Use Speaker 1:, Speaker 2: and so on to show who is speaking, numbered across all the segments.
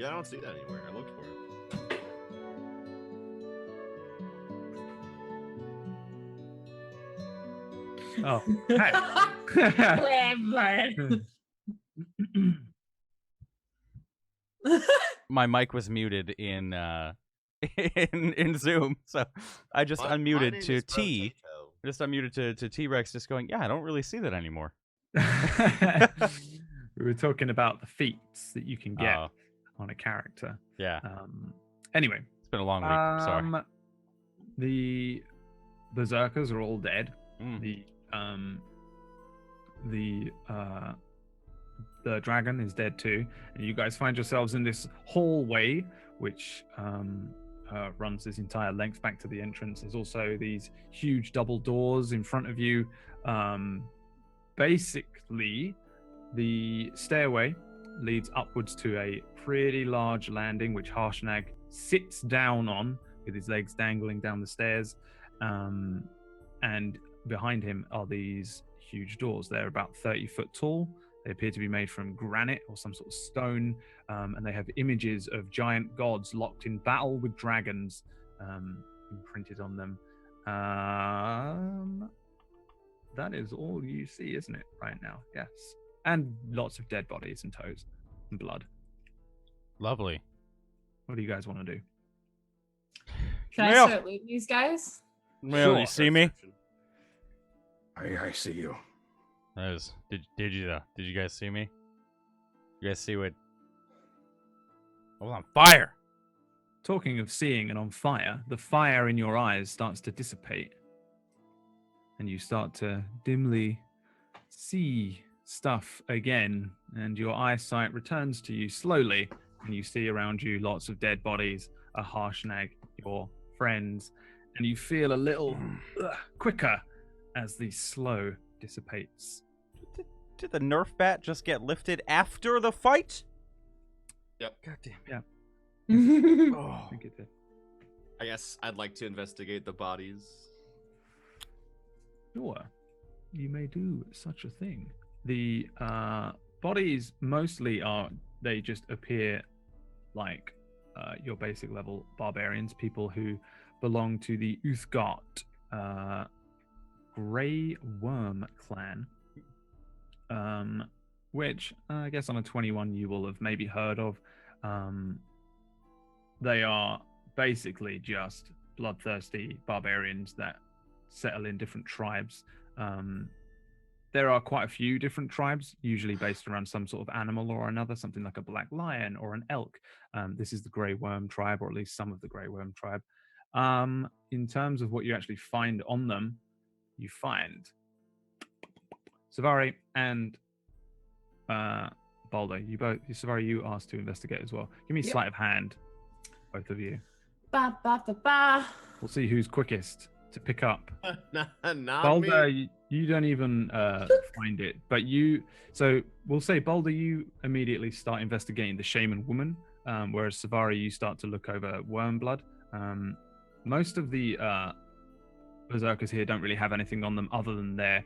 Speaker 1: Yeah, I don't see that anywhere. I looked for it.
Speaker 2: Oh,
Speaker 3: My mic was muted in in Zoom, so I just unmuted to T. I just unmuted to T-Rex, just going, yeah, I don't really see that anymore.
Speaker 2: we were talking about the feats that you can get on a character.
Speaker 3: Yeah.
Speaker 2: Anyway,
Speaker 3: it's been a long week. Sorry.
Speaker 2: The berserkers are all dead. The dragon is dead too, and you guys find yourselves in this hallway, which runs this entire length back to the entrance. There's also these huge double doors in front of you. Basically, the stairway leads upwards to a pretty large landing, which Harshnag sits down on with his legs dangling down the stairs. And behind him are these huge doors. They're about 30 foot tall. They appear to be made from granite or some sort of stone, and they have images of giant gods locked in battle with dragons imprinted on them. That is all you see, isn't it, right now? Yes. And lots of dead bodies and toes and blood.
Speaker 3: Lovely.
Speaker 2: What do you guys want to do?
Speaker 4: Can I start looting these guys?
Speaker 3: Well, you see me?
Speaker 5: I see you.
Speaker 3: Did you guys see me? You guys see what? I was on fire.
Speaker 2: Talking of seeing and on fire, the fire in your eyes starts to dissipate, and you start to dimly see stuff again, and your eyesight returns to you slowly, and you see around you lots of dead bodies, a Harshnag, your friends, and you feel a little quicker as the slow dissipates.
Speaker 3: Did the Nerf bat just get lifted after the fight?
Speaker 1: Yep.
Speaker 3: Goddamn.
Speaker 2: Yeah.
Speaker 1: I think it did. I guess I'd like to investigate the bodies.
Speaker 2: Sure. You may do such a thing. The bodies mostly they just appear like your basic level barbarians, people who belong to the Uthgard Grey Worm clan, which I guess on a 21 you will have maybe heard of. They are basically just bloodthirsty barbarians that settle in different tribes. There are quite a few different tribes, usually based around some sort of animal or another, something like a black lion or an elk. This is the Grey Worm tribe, or at least some of the Grey Worm tribe. In terms of what you actually find on them, you find Savari and Balder. You both, Savari, you asked to investigate as well. Give me a sleight of hand, both of you.
Speaker 4: Ba, ba, ba, ba.
Speaker 2: We'll see who's quickest to pick up.
Speaker 1: Not
Speaker 2: Balder,
Speaker 1: me.
Speaker 2: you don't even find it, but so we'll say Balder, you immediately start investigating the shaman woman, whereas Savari, you start to look over worm blood. Most of the berserkers here don't really have anything on them other than their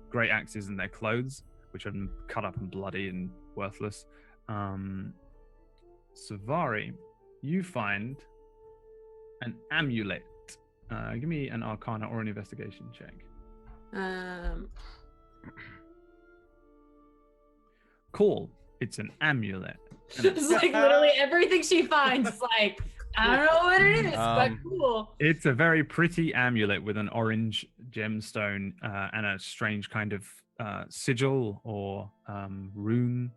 Speaker 2: great axes and their clothes, which are cut up and bloody and worthless. Savari, you find an amulet. Give me an Arcana or an Investigation check. Cool. It's an amulet.
Speaker 4: It's like literally everything she finds is like, I don't know what it is, but cool.
Speaker 2: It's a very pretty amulet with an orange gemstone and a strange kind of sigil or rune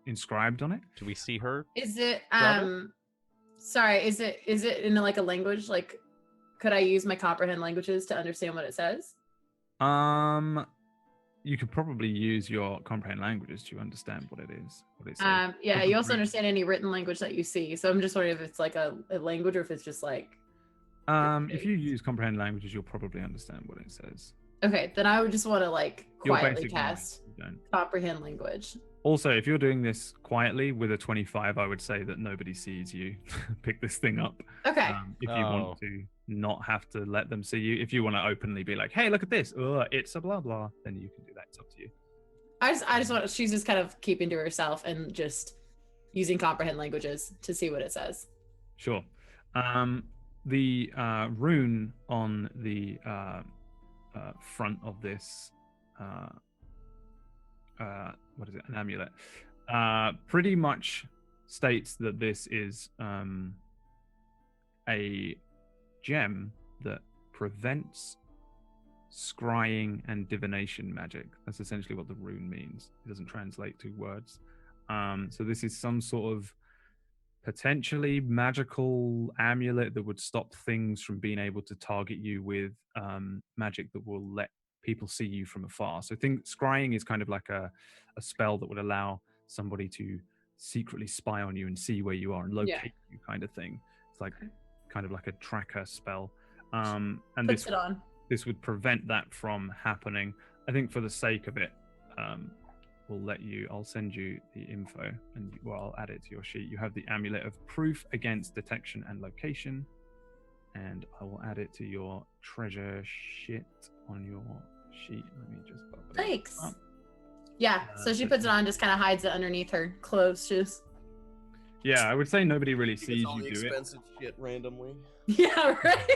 Speaker 2: inscribed on it.
Speaker 3: Do we see her?
Speaker 4: Is it sorry, is it in like a language? Like, could I use my comprehend languages to understand what it says?
Speaker 2: You could probably use your comprehend languages to understand what it is. What it says.
Speaker 4: Yeah, you also understand any written language that you see. So I'm just wondering if it's like a language or if it's just like.
Speaker 2: If you use comprehend languages, you'll probably understand what it says.
Speaker 4: Okay, then I would just want to like quietly cast comprehend language.
Speaker 2: Also, if you're doing this quietly with a 25, I would say that nobody sees you pick this thing up.
Speaker 4: Okay.
Speaker 2: If you want to not have to let them see you, if you want to openly be like, hey, look at this, it's a blah blah, then you can do that. It's up to you.
Speaker 4: I just want, she's just kind of keeping to herself and just using comprehend languages to see what it says.
Speaker 2: Sure. The rune on the front of this, what is it? An amulet. Pretty much states that this is a gem that prevents scrying and divination magic. That's essentially what the rune means. It doesn't translate to words. So this is some sort of potentially magical amulet that would stop things from being able to target you with magic that will let people see you from afar. So think scrying is kind of like a spell that would allow somebody to secretly spy on you and see where you are and locate you, kind of thing. It's like kind of like a tracker spell. And
Speaker 4: Puts it on.
Speaker 2: This would prevent that from happening. I think for the sake of it, I'll send you the info, and I'll add it to your sheet. You have the amulet of proof against detection and location, and I will add it to your treasure shit on your sheet. Let me just pop it.
Speaker 4: Thanks. Yeah, so she puts it on, just kind of hides it underneath her clothes shoes.
Speaker 2: Yeah, I would say nobody really sees you do it.
Speaker 1: Expensive shit randomly.
Speaker 4: Yeah, right.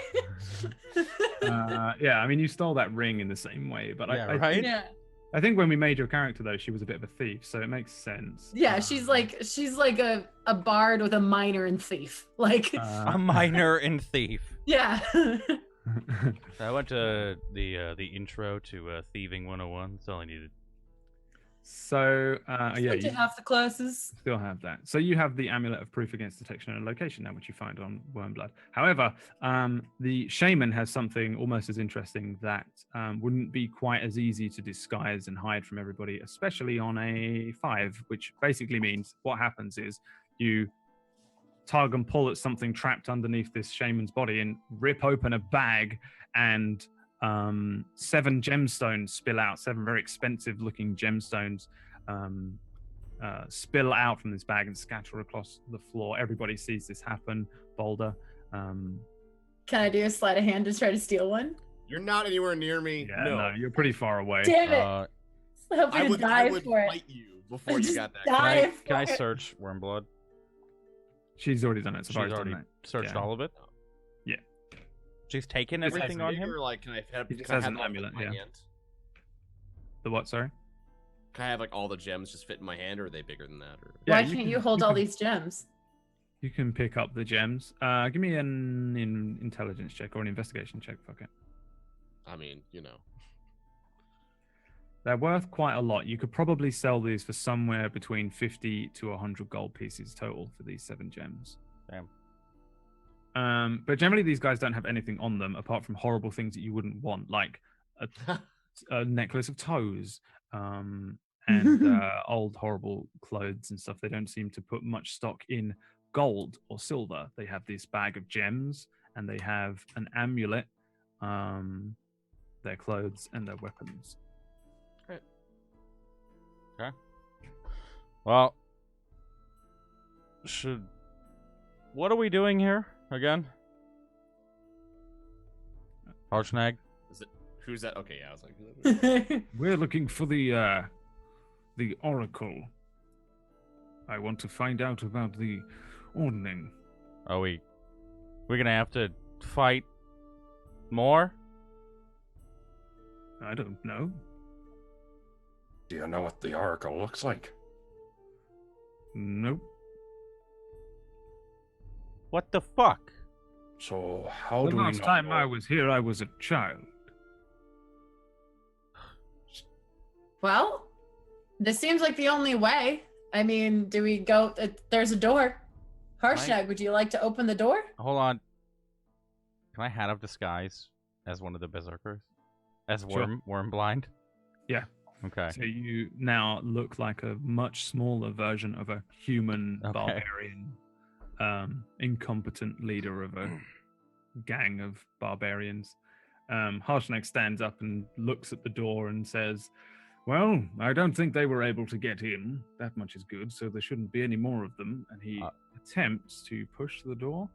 Speaker 2: Yeah, I mean, you stole that ring in the same way, but
Speaker 3: right?
Speaker 2: I think when we made your character, though, she was a bit of a thief, so it makes sense.
Speaker 4: Yeah, she's like a bard with a minor and thief. Like
Speaker 3: a minor and thief.
Speaker 4: Yeah.
Speaker 3: I went to the intro to Thieving 101. That's all I needed.
Speaker 2: So yeah,
Speaker 4: you have the classes.
Speaker 2: Still have that. So you have the amulet of proof against detection and location now, which you find on Wormblood. However, the shaman has something almost as interesting that wouldn't be quite as easy to disguise and hide from everybody, especially on a 5, which basically means what happens is you tug and pull at something trapped underneath this shaman's body and rip open a bag, and 7 gemstones spill out. 7 very expensive looking gemstones spill out from this bag and scatter across the floor. Everybody sees this happen. Boulder,
Speaker 4: can I do a sleight of hand to try to steal one?
Speaker 1: You're not anywhere near me.
Speaker 2: Yeah, no, you're pretty far away.
Speaker 4: Damn it. I would
Speaker 1: fight you before you got that.
Speaker 3: Can I search Wormblood?
Speaker 2: She's already done it.
Speaker 3: She's already searched all of it?
Speaker 2: Yeah.
Speaker 3: She's taken everything on him?
Speaker 1: Or like, can I have
Speaker 2: an amulet,
Speaker 1: my hand?
Speaker 2: The what, sorry?
Speaker 1: Can I have like all the gems just fit in my hand, or are they bigger than that? Or...
Speaker 4: Why can't you hold all these gems?
Speaker 2: You can pick up the gems. Give me an intelligence check or an investigation check. Fuck it.
Speaker 1: I mean, you know.
Speaker 2: They're worth quite a lot. You could probably sell these for somewhere between 50 to 100 gold pieces total for these 7 gems.
Speaker 3: Damn.
Speaker 2: But generally, these guys don't have anything on them apart from horrible things that you wouldn't want, like a necklace of toes and old horrible clothes and stuff. They don't seem to put much stock in gold or silver. They have this bag of gems, and they have an amulet, their clothes, and their weapons.
Speaker 1: Great.
Speaker 3: Okay. Well, what are we doing here again? Harshnag?
Speaker 1: Who's that? Okay, yeah, I was like,
Speaker 2: we're looking for the Oracle. I want to find out about the Ordning.
Speaker 3: Are we're gonna have to fight more?
Speaker 2: I don't know.
Speaker 5: Do you know what the Oracle looks like?
Speaker 2: Nope.
Speaker 3: What the fuck?
Speaker 5: So how
Speaker 2: The
Speaker 5: do we know?
Speaker 2: last time I was here, I was a child.
Speaker 4: Well, this seems like the only way. I mean, do we go? There's a door. Harshnag, would you like to open the door?
Speaker 3: Hold on. Can I hat of disguise as one of the berserkers? As worm blind?
Speaker 2: Yeah.
Speaker 3: Okay.
Speaker 2: So you now look like a much smaller version of a human barbarian, incompetent leader of a gang of barbarians. Harshnag stands up and looks at the door and says, well, I don't think they were able to get in. That much is good, so there shouldn't be any more of them. And he attempts to push the door.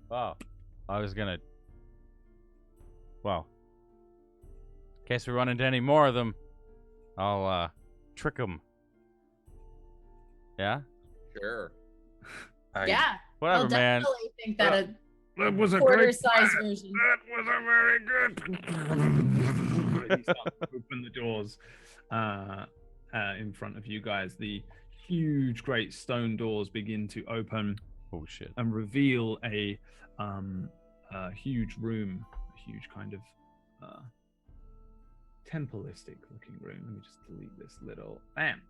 Speaker 3: Wow. I was gonna... Well. In case we run into any more of them, I'll trick them. Yeah?
Speaker 1: Sure.
Speaker 4: Yeah.
Speaker 3: Whatever,
Speaker 4: I'll
Speaker 3: man.
Speaker 4: definitely think that a
Speaker 2: That was a
Speaker 4: quarter-size version.
Speaker 2: That was a very good. He starts to open the doors in front of you guys. The huge, great stone doors begin to open.
Speaker 3: Oh shit!
Speaker 2: And reveal a huge room, a huge kind of temple-istic looking room. Let me just delete this little. Bam.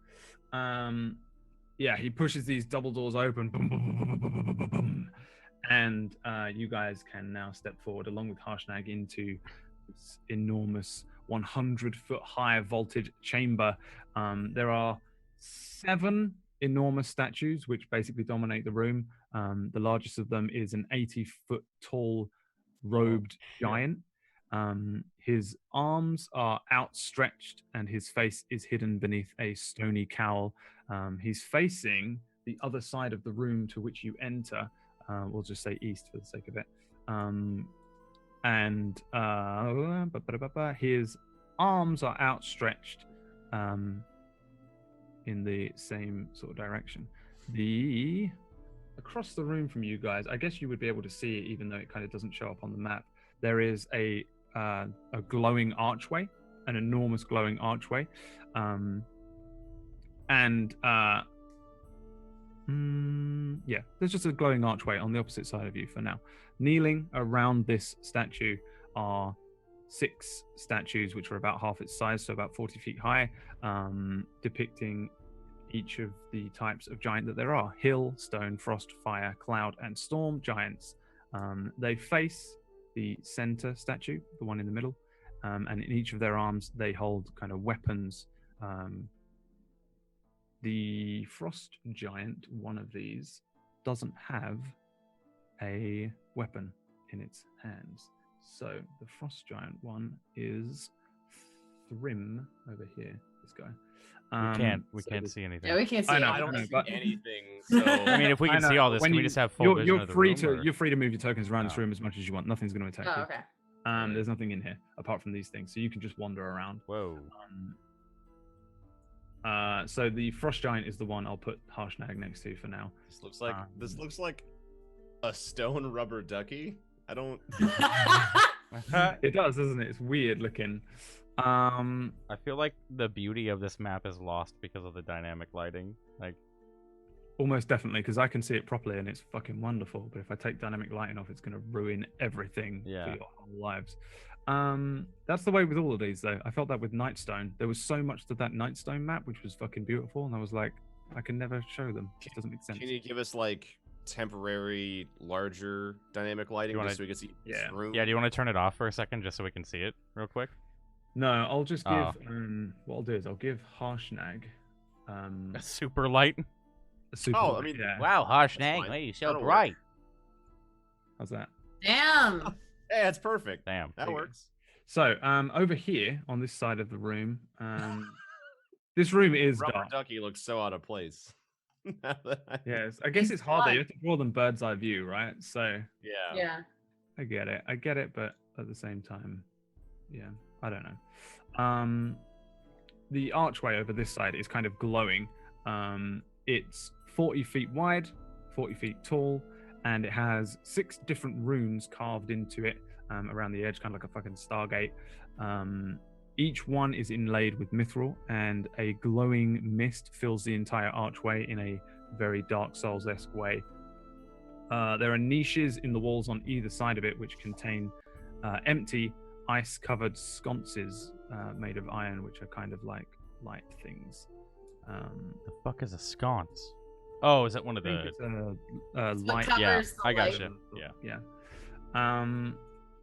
Speaker 2: Yeah, he pushes these double doors open. Boom, boom, boom, boom, boom, boom, boom, boom. And you guys can now step forward along with Harshnag into this enormous 100-foot high vaulted chamber. There are 7 enormous statues which basically dominate the room. The largest of them is an 80-foot tall robed giant. His arms are outstretched and his face is hidden beneath a stony cowl. He's facing the other side of the room to which you enter. We'll just say east for the sake of it. His arms are outstretched in the same sort of direction. Across the room from you guys, I guess you would be able to see it even though it kind of doesn't show up on the map. There is a glowing archway, an enormous glowing archway. Yeah, there's just a glowing archway on the opposite side of you for now. Kneeling around this statue are 6 statues, which are about half its size, so about 40 feet high, depicting each of the types of giant that there are: hill, stone, frost, fire, cloud, and storm giants. They face the center statue, the one in the middle, and in each of their arms they hold kind of weapons. The frost giant, one of these, doesn't have a weapon in its hands. So the frost giant one is Thrim over here, this guy.
Speaker 3: We can't see anything.
Speaker 4: Yeah, we can't see
Speaker 1: I
Speaker 4: anything.
Speaker 1: don't see
Speaker 2: but-
Speaker 1: anything. So
Speaker 3: I mean, if we can see all this, can we just have full vision
Speaker 2: you're
Speaker 3: of the
Speaker 2: free
Speaker 3: room, or-
Speaker 2: you're free to move your tokens around this
Speaker 3: Oh.
Speaker 2: room as much as you want. Nothing's going to attack
Speaker 4: Oh,
Speaker 2: you.
Speaker 4: okay.
Speaker 2: There's nothing in here apart from these things, so you can just wander around.
Speaker 3: Whoa.
Speaker 2: So the frost giant is the one I'll put Harshnag next to for now.
Speaker 1: this looks like a stone rubber ducky. I don't.
Speaker 2: It does, doesn't it? It's weird looking.
Speaker 3: I feel like the beauty of this map is lost because of the dynamic lighting. Like,
Speaker 2: Almost definitely, because I can see it properly and it's fucking wonderful. But if I take dynamic lighting off, it's going to ruin everything for
Speaker 3: Yeah.
Speaker 2: your whole lives. That's the way with all of these, though. I felt that with Nightstone. There was so much to that Nightstone map, which was fucking beautiful, and I was like, I can never show them. It doesn't make sense.
Speaker 1: Can you give us like temporary, larger dynamic lighting
Speaker 3: You wanna-
Speaker 1: just so we can see this
Speaker 2: Yeah.
Speaker 1: room?
Speaker 3: yeah, do you want to turn it off for a second just so we can see it real quick?
Speaker 2: No, I'll just give.
Speaker 3: Oh.
Speaker 2: What I'll do is I'll give Harshnag
Speaker 3: A super light.
Speaker 2: a super.
Speaker 1: Oh, I
Speaker 2: light,
Speaker 1: mean,
Speaker 2: yeah.
Speaker 3: Wow, Harshnag,
Speaker 1: fine.
Speaker 3: hey, you're so
Speaker 1: That'll work.
Speaker 3: bright.
Speaker 2: How's that?
Speaker 4: Damn.
Speaker 1: Hey, that's perfect.
Speaker 3: Damn.
Speaker 1: That works.
Speaker 2: So, over here on this side of the room, this room is
Speaker 1: Rubber
Speaker 2: dark.
Speaker 1: ducky looks so out of place.
Speaker 2: Yes, I guess it's hard though. You have to draw them bird's eye view, right? So
Speaker 1: Yeah.
Speaker 4: Yeah.
Speaker 2: I get it, but at the same time, yeah, I don't know. The archway over this side is kind of glowing. It's 40 feet wide, 40 feet tall, and it has 6 different runes carved into it around the edge, kind of like a fucking Stargate. Each one is inlaid with mithril, and a glowing mist fills the entire archway in a very Dark Souls-esque way. There are niches in the walls on either side of it, which contain empty, ice-covered sconces made of iron, which are kind of like light things.
Speaker 3: The fuck is a sconce? Oh, is that one of
Speaker 2: I think
Speaker 3: the?
Speaker 2: it's a
Speaker 4: It's what
Speaker 2: light.
Speaker 4: covers
Speaker 3: Yeah,
Speaker 4: the
Speaker 3: I
Speaker 4: light,
Speaker 3: gotcha. Yeah.
Speaker 2: Yeah.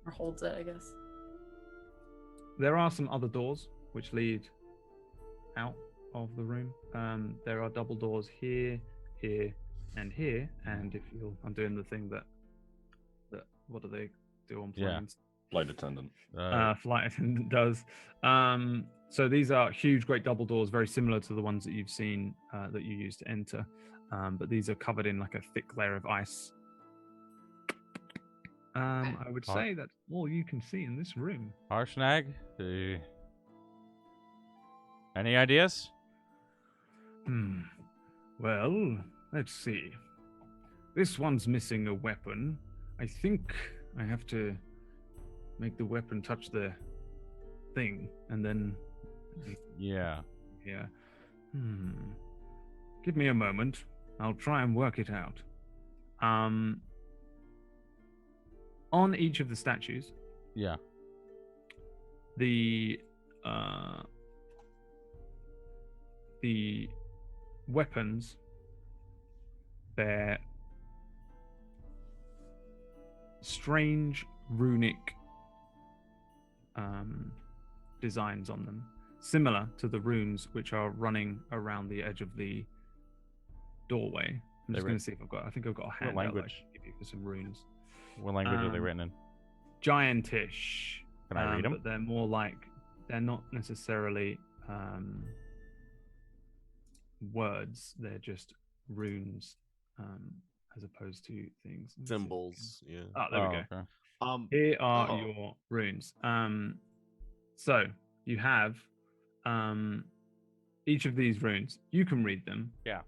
Speaker 4: or holds it, I guess.
Speaker 2: There are some other doors which lead out of the room. There are double doors here, here, and here. And if you'll, I'm doing the thing that what do they do on
Speaker 3: Yeah.
Speaker 2: planes?
Speaker 5: Flight attendant.
Speaker 2: Flight attendant does. So these are huge, great double doors, very similar to the ones that you've seen that you used to enter. But these are covered in like a thick layer of ice. I would say that's all you can see in this room.
Speaker 3: Harshnag. Any ideas?
Speaker 2: Well, let's see. This one's missing a weapon. I think I have to make the weapon touch the thing, and then...
Speaker 3: Yeah.
Speaker 2: Yeah. Give me a moment. I'll try and work it out. On each of the statues,
Speaker 3: Yeah.
Speaker 2: the weapons bear strange runic designs on them, similar to the runes which are running around the edge of the doorway. I'm just going to see if I think I've got a handout that I can give you for some runes.
Speaker 3: What language are they written in?
Speaker 2: Giantish.
Speaker 3: Can I read them?
Speaker 2: But they're more like, they're not necessarily words. They're just runes, as opposed to things.
Speaker 1: Symbols. Yeah.
Speaker 2: Oh, there we go.
Speaker 3: Okay.
Speaker 2: Here are your runes. So you have each of these runes. You can read them.
Speaker 3: Yeah.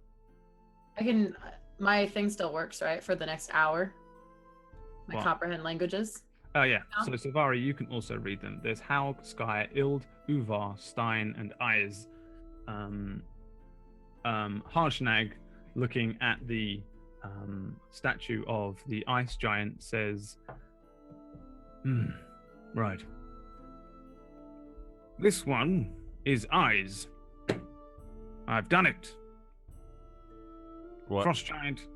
Speaker 4: I can. My thing still works, right, for the next hour. My
Speaker 2: What?
Speaker 4: comprehend languages.
Speaker 2: Oh yeah.
Speaker 4: No?
Speaker 2: So Savari, you can also read them. There's Haug, Sky, Ild, Uvar, Stein, and Eyes. Harshnag, looking at the statue of the ice giant, says, right. This one is Eyes. I've done it.
Speaker 3: What?
Speaker 2: Frost giant.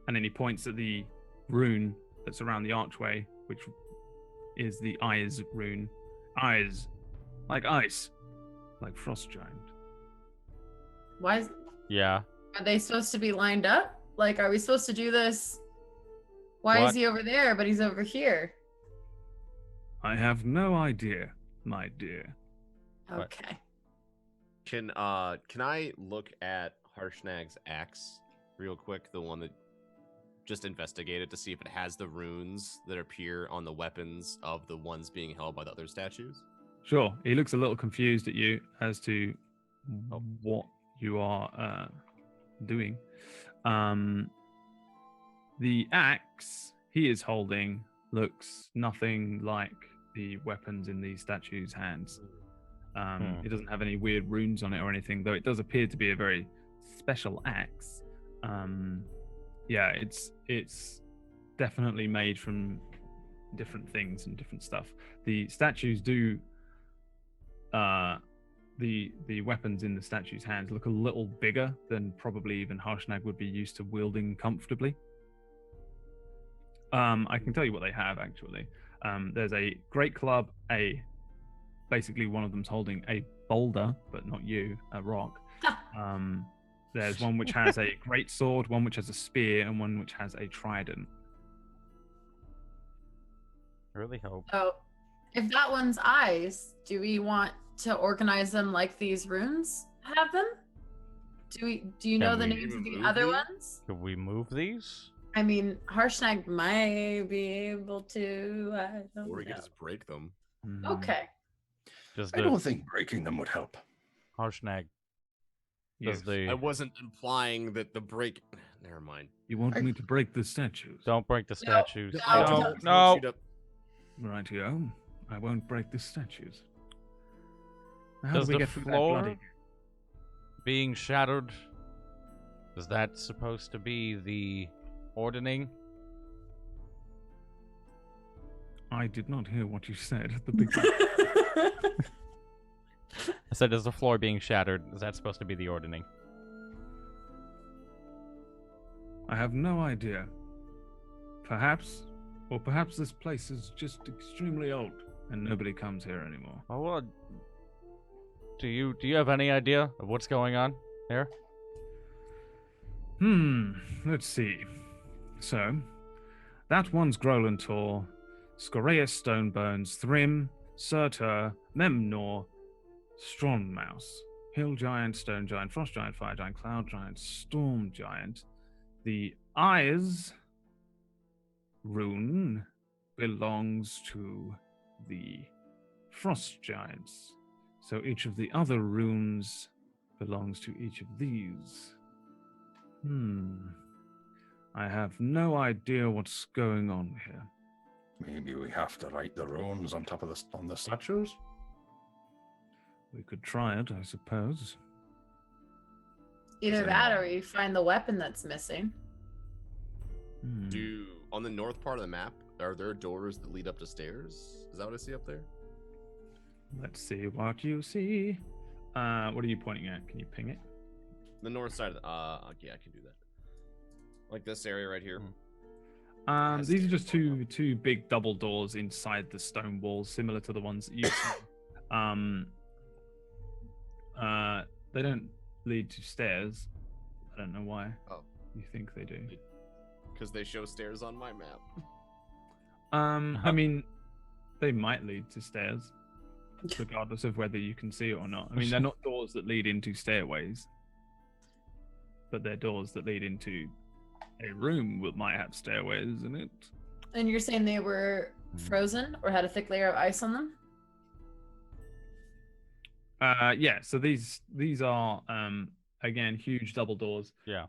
Speaker 2: And then he points at the rune that's around the archway, which is the Eyes rune. Eyes. Like ice. Like frost giant.
Speaker 4: Why is,
Speaker 3: Yeah.
Speaker 4: are they supposed to be lined up? Like, are we supposed to do this? Why
Speaker 3: What?
Speaker 4: is he over there, but he's over here?
Speaker 2: I have no idea, my dear.
Speaker 3: What?
Speaker 4: Okay.
Speaker 1: Can I look at Harshnag's axe real quick? The one that just investigated to see if it has the runes that appear on the weapons of the ones being held by the other statues?
Speaker 2: Sure. He looks a little confused at you as to what you are doing. The axe he is holding looks nothing like the weapons in these statues' hands. It doesn't have any weird runes on it or anything, though it does appear to be a very special axe. Yeah, it's definitely made from different things and different stuff. The statues do the weapons in the statues' hands look a little bigger than probably even Harshnag would be used to wielding comfortably. I can tell you what they have actually. There's a great club, basically one of them's holding a boulder, but not you, a rock. There's one which has a great sword, one which has a spear, and one which has a trident.
Speaker 3: I really hope.
Speaker 4: Oh, if that one's Eyes, do we want to organize them like these runes have them? Do you know the
Speaker 3: we
Speaker 4: names of the
Speaker 1: move
Speaker 4: other
Speaker 1: these?
Speaker 4: ones?
Speaker 3: Could we move these?
Speaker 4: I mean, Harshnag might be able to. I don't
Speaker 1: Or we could
Speaker 4: know.
Speaker 1: just break them.
Speaker 4: Okay.
Speaker 3: Does
Speaker 5: I don't
Speaker 3: the
Speaker 5: think breaking them would help.
Speaker 3: Harshnag?
Speaker 2: Yes.
Speaker 3: Does the
Speaker 1: I wasn't implying that the break. Never mind.
Speaker 2: You want me to break the statues?
Speaker 3: don't break the
Speaker 4: No,
Speaker 3: statues?
Speaker 4: no,
Speaker 3: Don't.
Speaker 4: no.
Speaker 3: No.
Speaker 2: Rightio. I won't break the statues. How
Speaker 3: Does
Speaker 2: do we
Speaker 3: the
Speaker 2: get through that
Speaker 3: floor
Speaker 2: bloody...
Speaker 3: being shattered? Is that supposed to be the ordning?
Speaker 2: I did not hear what you said at the beginning.
Speaker 3: I said, is the floor being shattered? Is that supposed to be the ordning?
Speaker 2: I have no idea. Perhaps, or perhaps this place is just extremely old and nobody comes here anymore.
Speaker 3: Oh, well, do you have any idea of what's going on here?
Speaker 2: Let's see. So, that one's Grolantor, Scoreus Stonebones, Thrym, Surtur, Memnor, Strongmouse, Hill Giant, Stone Giant, Frost Giant, Fire Giant, Cloud Giant, Storm Giant. The Eyes rune belongs to the Frost Giants. So each of the other runes belongs to each of these. I have no idea what's going on here.
Speaker 5: Maybe we have to write the runes on top of on the statues?
Speaker 2: We could try it, I suppose.
Speaker 4: Either
Speaker 5: Does
Speaker 4: that or
Speaker 5: anyone-
Speaker 4: we find the weapon that's missing.
Speaker 1: On the north part of the map, are there doors that lead up to stairs? Is that what I see up there?
Speaker 2: Let's see what you see. What are you pointing at? Can you ping it?
Speaker 1: The north side of the, yeah, I can do that. Like this area right here.
Speaker 2: These are just two big double doors inside the stone walls, similar to the ones that you see. They don't lead to stairs. I don't know why.
Speaker 1: Oh.
Speaker 2: You think they do?
Speaker 1: Because they show stairs on my map.
Speaker 2: I mean, they might lead to stairs, regardless of whether you can see it or not. I mean, they're not doors that lead into stairways, but they're doors that lead into a room that might have stairways in it.
Speaker 4: And you're saying they were frozen or had a thick layer of ice on them?
Speaker 2: Yeah. So these are again huge double doors.
Speaker 3: Yeah.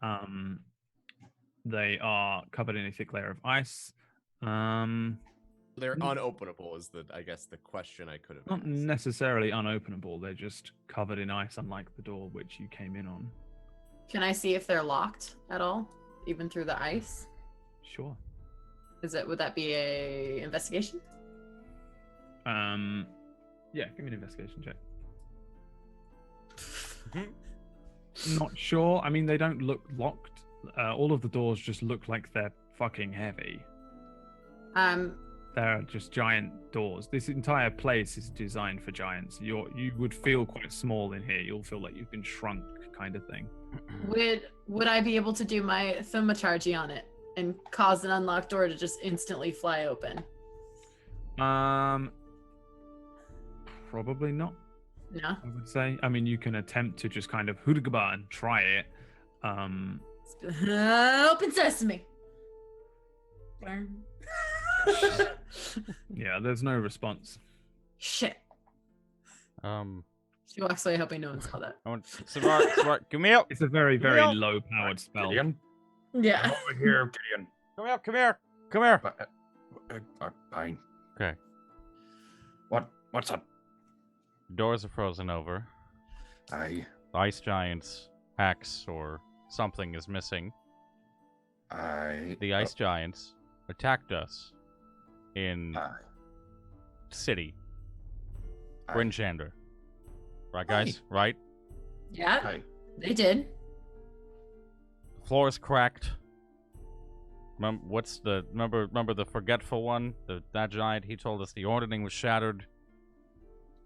Speaker 2: They are covered in a thick layer of ice.
Speaker 1: They're unopenable is I guess the question I could have
Speaker 2: Not
Speaker 1: asked.
Speaker 2: necessarily unopenable. They're just covered in ice, unlike the door which you came in on.
Speaker 4: Can I see if they're locked at all, even through the ice?
Speaker 2: Sure.
Speaker 4: Would that be a investigation?
Speaker 2: Yeah, give me an investigation check. Not sure. I mean, they don't look locked. All of the doors just look like they're fucking heavy. They're just giant doors. This entire place is designed for giants. You would feel quite small in here. You'll feel like you've been shrunk, kind of thing.
Speaker 4: Would I be able to do my thaumaturgy on it and cause an unlocked door to just instantly fly open?
Speaker 2: Probably not.
Speaker 4: No.
Speaker 2: I would say. I mean, you can attempt to just kind of hoodagaba and try it.
Speaker 4: Open sesame.
Speaker 2: Yeah, there's no response.
Speaker 4: Shit. She walks away hoping no one saw that.
Speaker 3: Savar, come here.
Speaker 2: It's a very, very
Speaker 3: Neil?
Speaker 2: low-powered spell.
Speaker 5: Gideon?
Speaker 4: Yeah.
Speaker 5: Come over here, Gideon.
Speaker 3: Come here.
Speaker 5: Fine.
Speaker 3: Okay.
Speaker 5: What's up?
Speaker 3: Doors are frozen over.
Speaker 5: Aye.
Speaker 3: The ice giant's axe or something is missing.
Speaker 5: Aye.
Speaker 3: The ice giants attacked us in
Speaker 5: Aye.
Speaker 3: city.
Speaker 5: Aye.
Speaker 3: Grinchander. Right, guys? Right?
Speaker 4: Yeah,
Speaker 5: Aye.
Speaker 4: they did.
Speaker 3: The floor is cracked. Remember the forgetful one? That giant, he told us the ordering was shattered.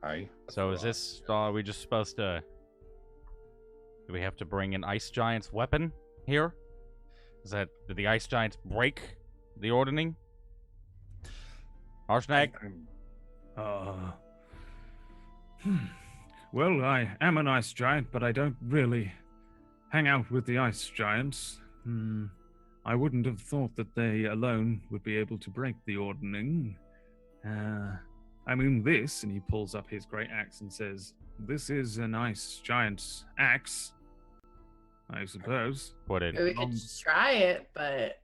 Speaker 5: Aye.
Speaker 3: So is this, are we just supposed to... Do we have to bring an ice giant's weapon here? Did the ice giants break the ordering? Harshnag?
Speaker 2: Well, I am an ice giant, but I don't really hang out with the ice giants. I wouldn't have thought that they alone would be able to break the ordering. I mean, this, and he pulls up his great axe and says, "This is an ice giant's axe, I suppose."
Speaker 3: Put it.
Speaker 4: We could just try it, but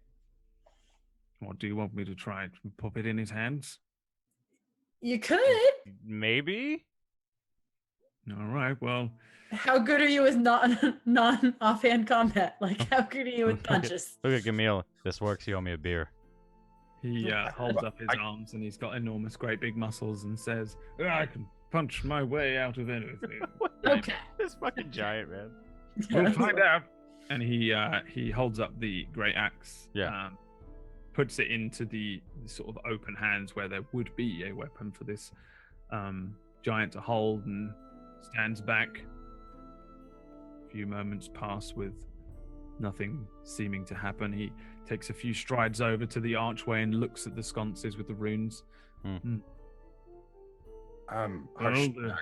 Speaker 2: What do you want me to try? Pop it in his hands?
Speaker 4: you could.
Speaker 3: Maybe?
Speaker 2: All right, well,
Speaker 4: How good are you with non-offhand combat? Like, how good are you with punches?
Speaker 3: Look at Camille. This works, you owe me a beer.
Speaker 2: he holds up his arms and he's got enormous, great big muscles and says, "I can punch my way out of anything."
Speaker 4: Okay.
Speaker 3: This fucking giant, man.
Speaker 2: We'll find out. And he holds up the great axe.
Speaker 3: Yeah.
Speaker 2: Puts it into the sort of open hands where there would be a weapon for this giant to hold, and stands back. A few moments pass with nothing seeming to happen. He takes a few strides over to the archway and looks at the sconces with the runes. Well, the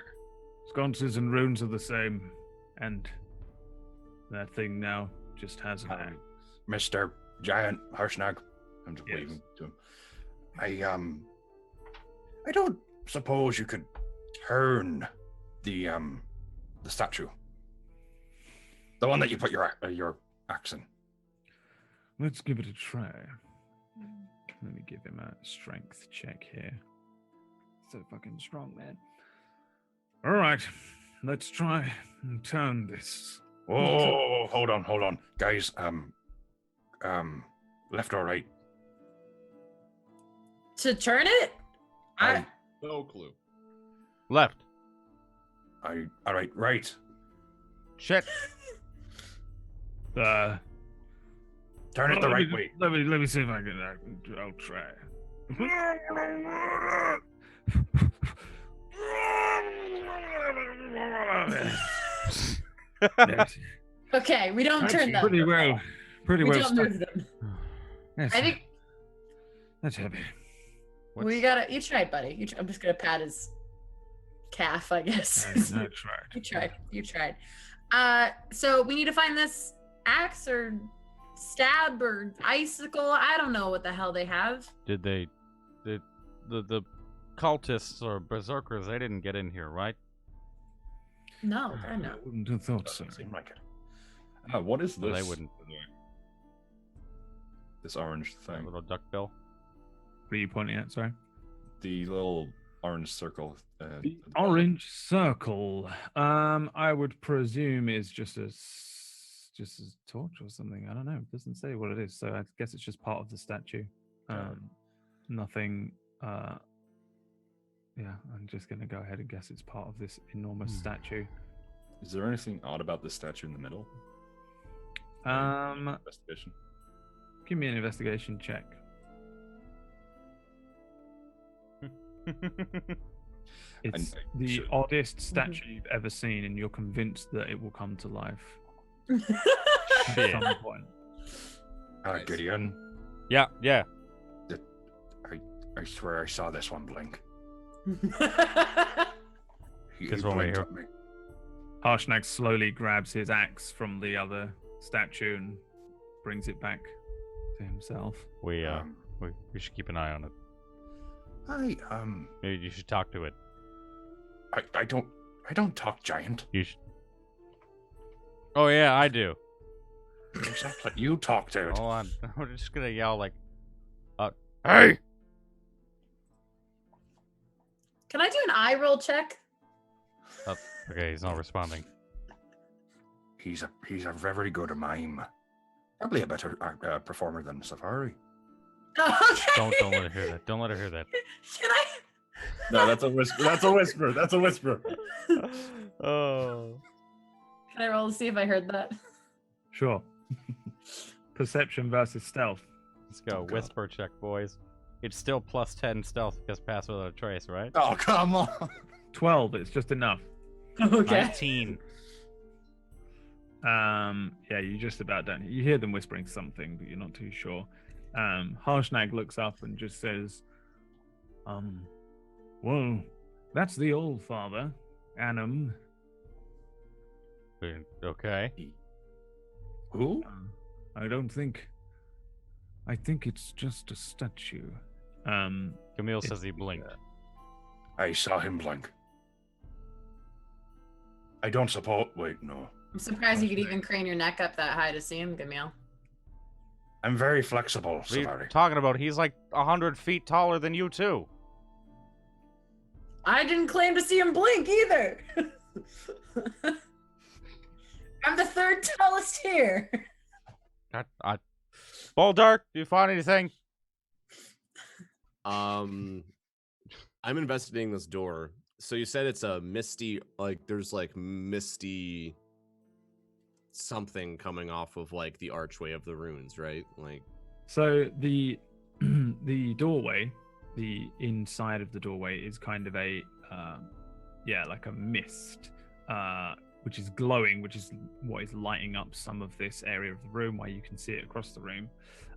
Speaker 2: sconces and runes are the same, and that thing now just has an axe.
Speaker 5: Mr. Giant Harshnag. I'm just
Speaker 2: Yes.
Speaker 5: waving to him. I don't suppose you could turn the statue. The one that you put your axe in.
Speaker 2: Let's give it a try. Let me give him a strength check here. So fucking strong, man. All right, let's try and turn this.
Speaker 5: Oh, hold on, guys. Left or right?
Speaker 4: To turn it?
Speaker 1: No clue.
Speaker 3: Left.
Speaker 5: All right, right.
Speaker 3: Shit.
Speaker 5: Turn it the right way.
Speaker 2: Let me see if I can. I'll try.
Speaker 4: Okay, we don't turn them.
Speaker 2: Pretty well.
Speaker 4: We don't move them.
Speaker 2: Yes,
Speaker 4: I think
Speaker 2: that's heavy.
Speaker 4: we gotta. You tried, buddy. I'm just gonna pat his calf, I guess.
Speaker 2: I tried.
Speaker 4: You tried. So we need to find this axe or stab or icicle. I don't know what the hell they have.
Speaker 3: Did they? The cultists or berserkers? They didn't get in here, right?
Speaker 4: No, I know.
Speaker 2: I wouldn't have thought so.
Speaker 5: Doesn't seem like it. What is
Speaker 3: Well,
Speaker 5: this?
Speaker 3: they wouldn't.
Speaker 5: This orange
Speaker 3: That
Speaker 5: thing.
Speaker 3: little duck bill.
Speaker 2: What are you pointing at? Sorry.
Speaker 5: The little orange circle.
Speaker 2: The orange circle. I would presume is just a torch or something. I don't know. It doesn't say what it is, so I guess it's just part of the statue. Nothing. Yeah, I'm just gonna go ahead and guess it's part of this enormous statue.
Speaker 5: Is there anything odd about this statue in the middle? Investigation.
Speaker 2: Give me an investigation check. It's the oddest statue you've ever seen, and you're convinced that it will come to life at some point.
Speaker 5: Gideon.
Speaker 3: Yeah.
Speaker 5: I swear I saw this one blink. He
Speaker 3: This one right
Speaker 5: blinked
Speaker 3: here.
Speaker 5: at me.
Speaker 2: Harshnag slowly grabs his axe from the other statue and brings it back to himself.
Speaker 3: We should keep an eye on it. Maybe you should talk to it.
Speaker 5: I don't talk giant.
Speaker 3: You should. Oh yeah, I do.
Speaker 5: Exactly. You talk to it.
Speaker 3: Hold on. We're just gonna yell like, "Hey!"
Speaker 4: Can I do an eye roll check?
Speaker 3: Oh, okay, he's not responding.
Speaker 5: He's a very good mime. Probably a better performer than Safari.
Speaker 4: Oh, okay.
Speaker 3: Don't let her hear that. Don't let her hear that.
Speaker 4: Can I?
Speaker 5: No, that's a whisper. That's a whisper. That's a whisper.
Speaker 3: Oh.
Speaker 4: Can I roll to see if I heard that?
Speaker 2: Sure. Perception versus stealth.
Speaker 3: Let's go.
Speaker 5: Oh, God.
Speaker 3: Whisper check, boys. It's still +10 stealth because pass without a trace, right?
Speaker 5: Oh, come on.
Speaker 2: 12. It's just enough.
Speaker 4: Okay.
Speaker 3: 19.
Speaker 2: Yeah, you just about don't. You hear them whispering something, but you're not too sure. Harshnag looks up and just says, well, that's the old father, Annam.
Speaker 3: Okay.
Speaker 5: Who?
Speaker 2: I think it's just a statue.
Speaker 3: Camille says he blinked.
Speaker 5: I saw him blink. I don't suppose. Wait, no.
Speaker 4: I'm surprised you could even crane your neck up that high to see him, Gamil.
Speaker 5: I'm very flexible,
Speaker 3: What are you
Speaker 5: Safari.
Speaker 3: talking about? He's like 100 feet taller than you, too.
Speaker 4: I didn't claim to see him blink either. I'm the third tallest here.
Speaker 3: Boldark, do you find anything?
Speaker 1: I'm investigating this door. So you said it's a misty, like there's like misty something coming off of like the archway of the runes, right? Like
Speaker 2: So the the doorway, the inside of the doorway is kind of a like a mist, which is glowing, which is what is lighting up some of this area of the room where you can see it across the room.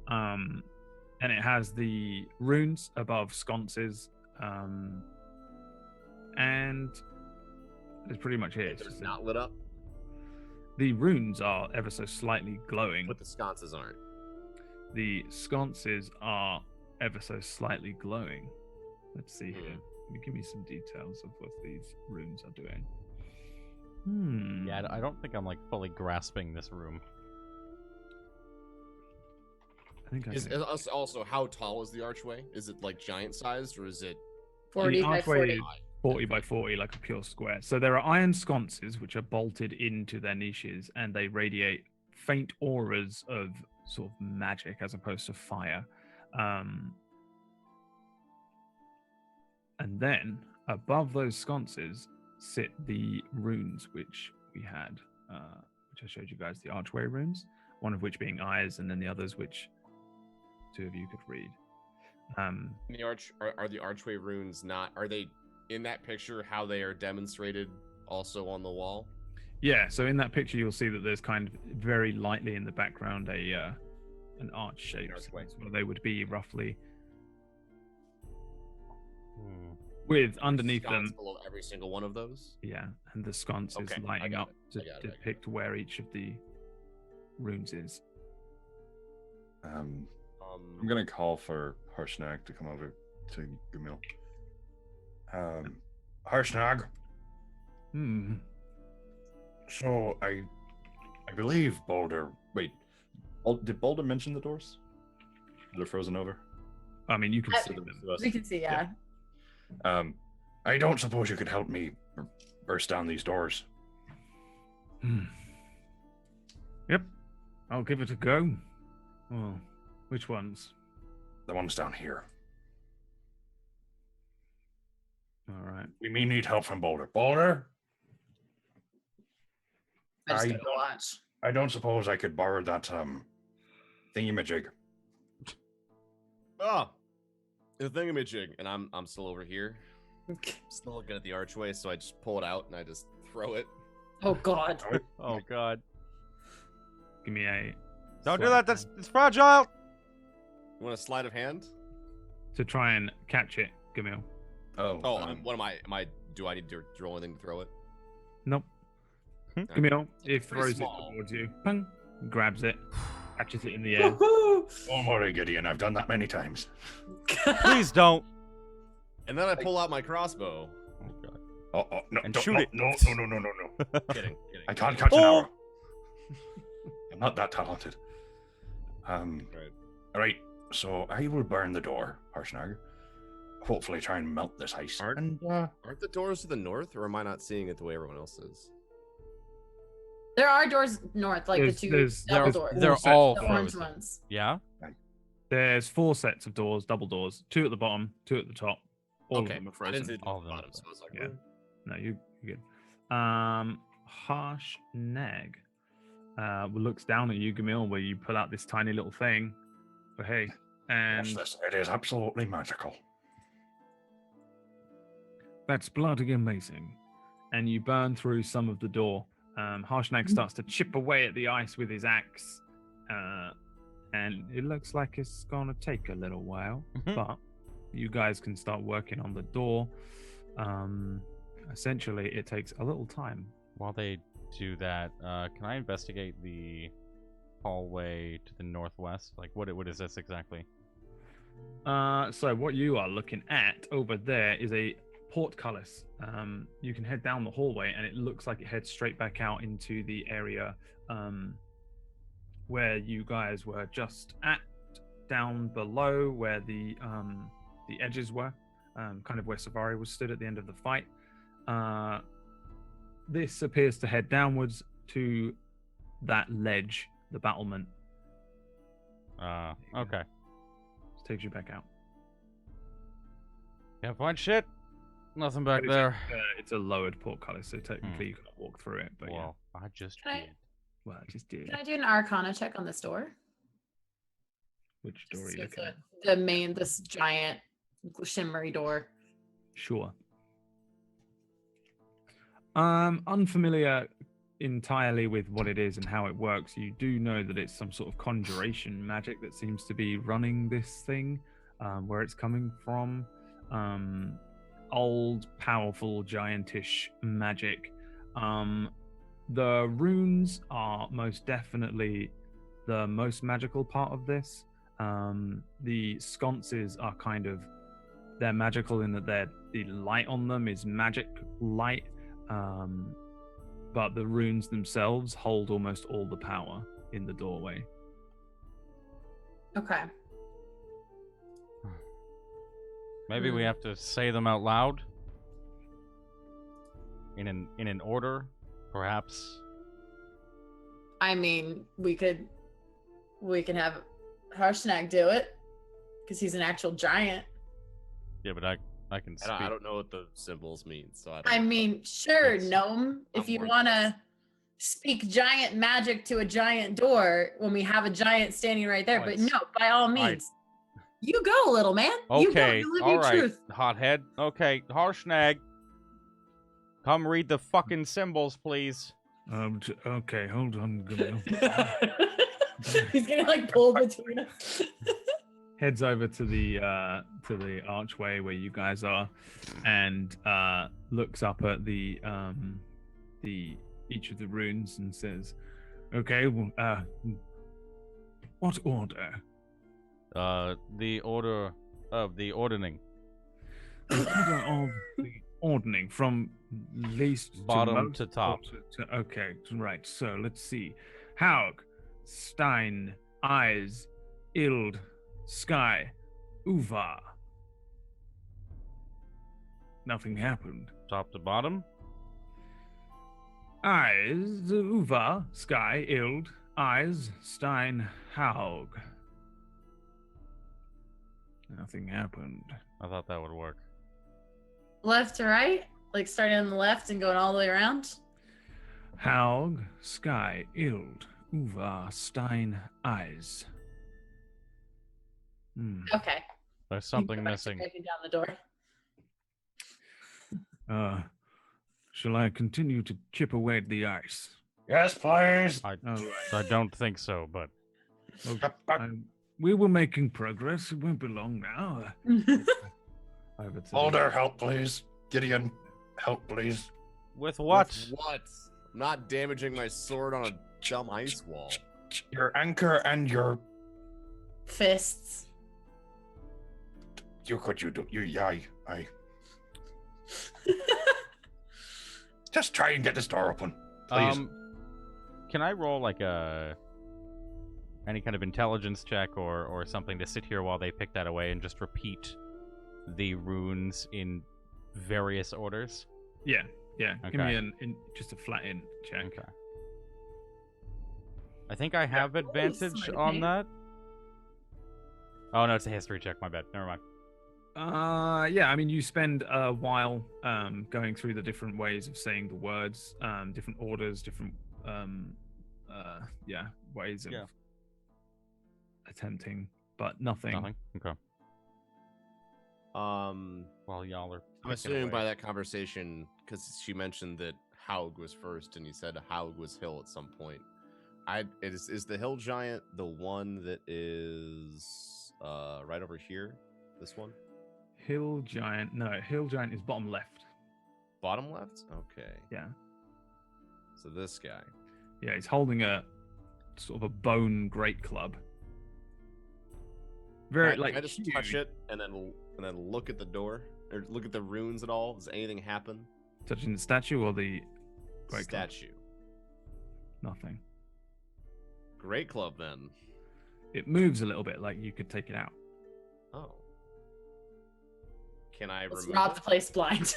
Speaker 2: And it has the runes above sconces, and that's pretty much it.
Speaker 1: it's not lit up,
Speaker 2: The runes are ever so slightly glowing.
Speaker 1: but the sconces aren't.
Speaker 2: The sconces are ever so slightly glowing. Let's see here. Give me some details of what these runes are doing.
Speaker 3: Yeah, I don't think I'm like fully grasping this room.
Speaker 2: think I
Speaker 1: Is
Speaker 2: can.
Speaker 1: also how tall is the archway? Is it like giant sized or is it
Speaker 4: 40
Speaker 2: the
Speaker 4: by
Speaker 2: archway
Speaker 4: 40.
Speaker 2: is 40 by 40, like a pure square. So there are iron sconces which are bolted into their niches, and they radiate faint auras of sort of magic as opposed to fire. And then above those sconces sit the runes which we had, which I showed you guys, the archway runes, one of which being eyes, and then the others which two of you could read.
Speaker 1: the are the archway runes not, are they in that picture how they are demonstrated also on the wall?
Speaker 2: Yeah, so in that picture you'll see that there's kind of very lightly in the background an arch shape.
Speaker 1: Archway.
Speaker 2: So they would be roughly with underneath
Speaker 1: Sconce
Speaker 2: them.
Speaker 1: below every single one of those?
Speaker 2: Yeah, and the sconce is
Speaker 1: Okay, I
Speaker 2: lighting
Speaker 1: got
Speaker 2: up
Speaker 1: it,
Speaker 2: to
Speaker 1: I got it.
Speaker 2: depict where each of the runes is.
Speaker 5: I'm gonna call for Harshnag to come over to Gumil. Harshnag. So I believe Boulder. Wait, did Boulder mention the doors? They're frozen over.
Speaker 2: I mean, you can see them.
Speaker 4: We can see, yeah.
Speaker 5: I don't suppose you could help me burst down these doors.
Speaker 2: Yep, I'll give it a go. Well, which ones?
Speaker 5: The ones down here.
Speaker 2: All right.
Speaker 5: We may need help from Boulder. Boulder?
Speaker 4: I just
Speaker 5: I
Speaker 4: gotta watch.
Speaker 5: I don't suppose I could borrow that thingamajig.
Speaker 1: Oh, the thingamajig, and I'm still over here. Still looking at the archway, so I just pull it out and I just throw it.
Speaker 4: Oh God.
Speaker 3: Oh God!
Speaker 2: Give me a.
Speaker 3: Don't do
Speaker 2: sleight
Speaker 3: that.
Speaker 2: of hand
Speaker 3: It's fragile.
Speaker 1: You want a sleight of hand?
Speaker 2: to try and catch it, Gamil.
Speaker 5: Oh,
Speaker 1: What am I? Do I need to roll anything to throw it?
Speaker 2: Nope.
Speaker 1: Okay.
Speaker 2: Gamil, it
Speaker 1: Pretty
Speaker 2: throws it
Speaker 1: small.
Speaker 2: towards you. Pung, grabs it, catches it in the air.
Speaker 5: don't worry, Gideon. I've done that many times.
Speaker 3: Please don't.
Speaker 1: And then I pull out my crossbow.
Speaker 3: Oh God!
Speaker 5: Oh no!
Speaker 3: And
Speaker 5: don't-
Speaker 3: shoot
Speaker 5: no,
Speaker 3: it.
Speaker 5: No!
Speaker 1: Kidding.
Speaker 5: I can't catch an
Speaker 3: Oh!
Speaker 5: arrow. I'm not that talented.
Speaker 1: Right.
Speaker 5: All right. So I will burn the door, Harshnag. Hopefully, try and melt this ice.
Speaker 1: Aren't the doors to the north, or am I not seeing it the way everyone else is?
Speaker 4: There are doors north, like
Speaker 2: There's-
Speaker 4: the two
Speaker 2: there's-
Speaker 4: double
Speaker 2: there's
Speaker 4: doors.
Speaker 3: They're
Speaker 2: sets
Speaker 3: all
Speaker 4: the
Speaker 2: of
Speaker 4: orange
Speaker 3: frozen.
Speaker 4: ones.
Speaker 3: Yeah.
Speaker 2: There's 4 sets of doors, double doors, 2 at the bottom, 2 at the top. All
Speaker 1: Okay,
Speaker 2: of them are
Speaker 1: I didn't
Speaker 2: frozen.
Speaker 1: see the
Speaker 3: All of them.
Speaker 1: bottom, so I was like,
Speaker 2: Yeah. No, you're good. Harsh Nag looks down at you, Gamil, where you pull out this tiny little thing. But hey, and
Speaker 5: It is absolutely magical.
Speaker 2: that's bloody amazing. And you burn through some of the door. Harshnag starts to chip away at the ice with his axe. And it looks like it's going to take a little while. But you guys can start working on the door. Essentially, it takes a little time.
Speaker 3: While they do that, can I investigate the hallway to the northwest? Like, what is this exactly?
Speaker 2: So what you are looking at over there is a portcullis. You can head down the hallway, and it looks like it heads straight back out into the area where you guys were just at, down below where the edges were, kind of where Savari was stood at the end of the fight. This appears to head downwards to that ledge, the battlement.
Speaker 3: Okay.
Speaker 2: This takes you back out.
Speaker 3: Can't find shit. Nothing back
Speaker 2: But
Speaker 3: there.
Speaker 2: it's a lowered portcullis, so technically you can't walk through it. But
Speaker 3: Well, I just
Speaker 4: Can I-
Speaker 3: did.
Speaker 2: well, I just did.
Speaker 4: Can I do an Arcana check on this door?
Speaker 2: Which door are you
Speaker 4: So it's
Speaker 2: looking at?
Speaker 4: the main, this giant shimmery door.
Speaker 2: Sure. Unfamiliar entirely with what it is and how it works. You do know that it's some sort of conjuration magic that seems to be running this thing, where it's coming from. Old, powerful, giantish magic. The runes are most definitely the most magical part of this. The sconces are they're magical in that the light on them is magic light, but the runes themselves hold almost all the power in the doorway.
Speaker 4: Okay.
Speaker 3: Maybe we have to say them out loud. In an order, perhaps.
Speaker 4: I mean, we can have Harshnag do it because he's an actual giant.
Speaker 3: Yeah, but I can speak.
Speaker 1: I don't know what the symbols mean, so I don't.
Speaker 4: I mean, sure,
Speaker 1: It's
Speaker 4: gnome. If
Speaker 1: not
Speaker 4: you
Speaker 1: worth
Speaker 4: want to speak giant magic to a giant door when we have a giant standing right there, but no, by all means, you go, little man. You go.
Speaker 3: Okay,
Speaker 4: You live
Speaker 3: all
Speaker 4: your
Speaker 3: right,
Speaker 4: truth.
Speaker 3: hothead. Okay, Harshnag. Come read the fucking symbols, please.
Speaker 2: Okay, hold on.
Speaker 4: He's gonna like pull between us.
Speaker 2: Heads over to the archway where you guys are, and looks up at the each of the runes and says, "Okay, well, what order?"
Speaker 3: The order of the ordering.
Speaker 2: The order of the ordering from least
Speaker 3: Bottom
Speaker 2: most
Speaker 3: to top.
Speaker 2: Okay, right. So let's see. Haug, Stein, Eyes, Ild, Sky, Uva. Nothing happened.
Speaker 3: Top to bottom.
Speaker 2: Eyes, Uva, Sky, Ild, Eyes, Stein, Haug. Nothing happened.
Speaker 3: I thought that would work.
Speaker 4: Left to right, like starting on the left and going all the way around.
Speaker 2: Haug, Sky, Ild, Uva, Stein, Eyes.
Speaker 4: Okay.
Speaker 3: There's something
Speaker 4: Go back to
Speaker 3: missing.
Speaker 4: breaking down the door.
Speaker 2: Shall I continue to chip away at the ice?
Speaker 5: Yes, please.
Speaker 2: All right.
Speaker 3: I don't think so, but
Speaker 2: We were making progress. It won't be long now. Over to
Speaker 5: Boulder, help, please. Gideon, help, please.
Speaker 3: with what?
Speaker 1: With what? I'm not damaging my sword on a dumb ice wall.
Speaker 5: Your anchor and your
Speaker 4: Fists.
Speaker 5: you could you do you I just try and get this door open, please.
Speaker 3: Can I roll like any kind of intelligence check or something to sit here while they pick that away and just repeat the runes in various orders?
Speaker 2: Yeah.
Speaker 3: Okay.
Speaker 2: Give me just a flat in check.
Speaker 3: Okay. I think I have advantage
Speaker 4: sleight of
Speaker 3: on
Speaker 4: hand.
Speaker 3: that. Oh no, it's a history check. My bad. Never mind.
Speaker 2: Yeah, I mean, you spend a while going through the different ways of saying the words, different orders, different ways of attempting, but nothing.
Speaker 3: Nothing. Okay. While y'all are.
Speaker 1: I'm assuming by that conversation, because she mentioned that Haug was first, and you said Haug was hill at some point. Is the hill giant the one that is right over here? This one?
Speaker 2: Hill giant. No, hill giant is bottom left.
Speaker 1: Bottom left? Okay.
Speaker 2: Yeah.
Speaker 1: So this guy.
Speaker 2: Yeah, he's holding a sort of a bone great club. Very
Speaker 1: Can I just
Speaker 2: huge.
Speaker 1: touch it and then look at the door or look at the runes at all? Does anything happen?
Speaker 2: Touching the statue or the great club?
Speaker 1: Statue.
Speaker 2: Nothing.
Speaker 1: Great club then.
Speaker 2: It moves a little bit, like you could take it out.
Speaker 1: Oh. Can I
Speaker 4: Let's
Speaker 1: remove
Speaker 4: rob
Speaker 1: it?
Speaker 4: the place blind.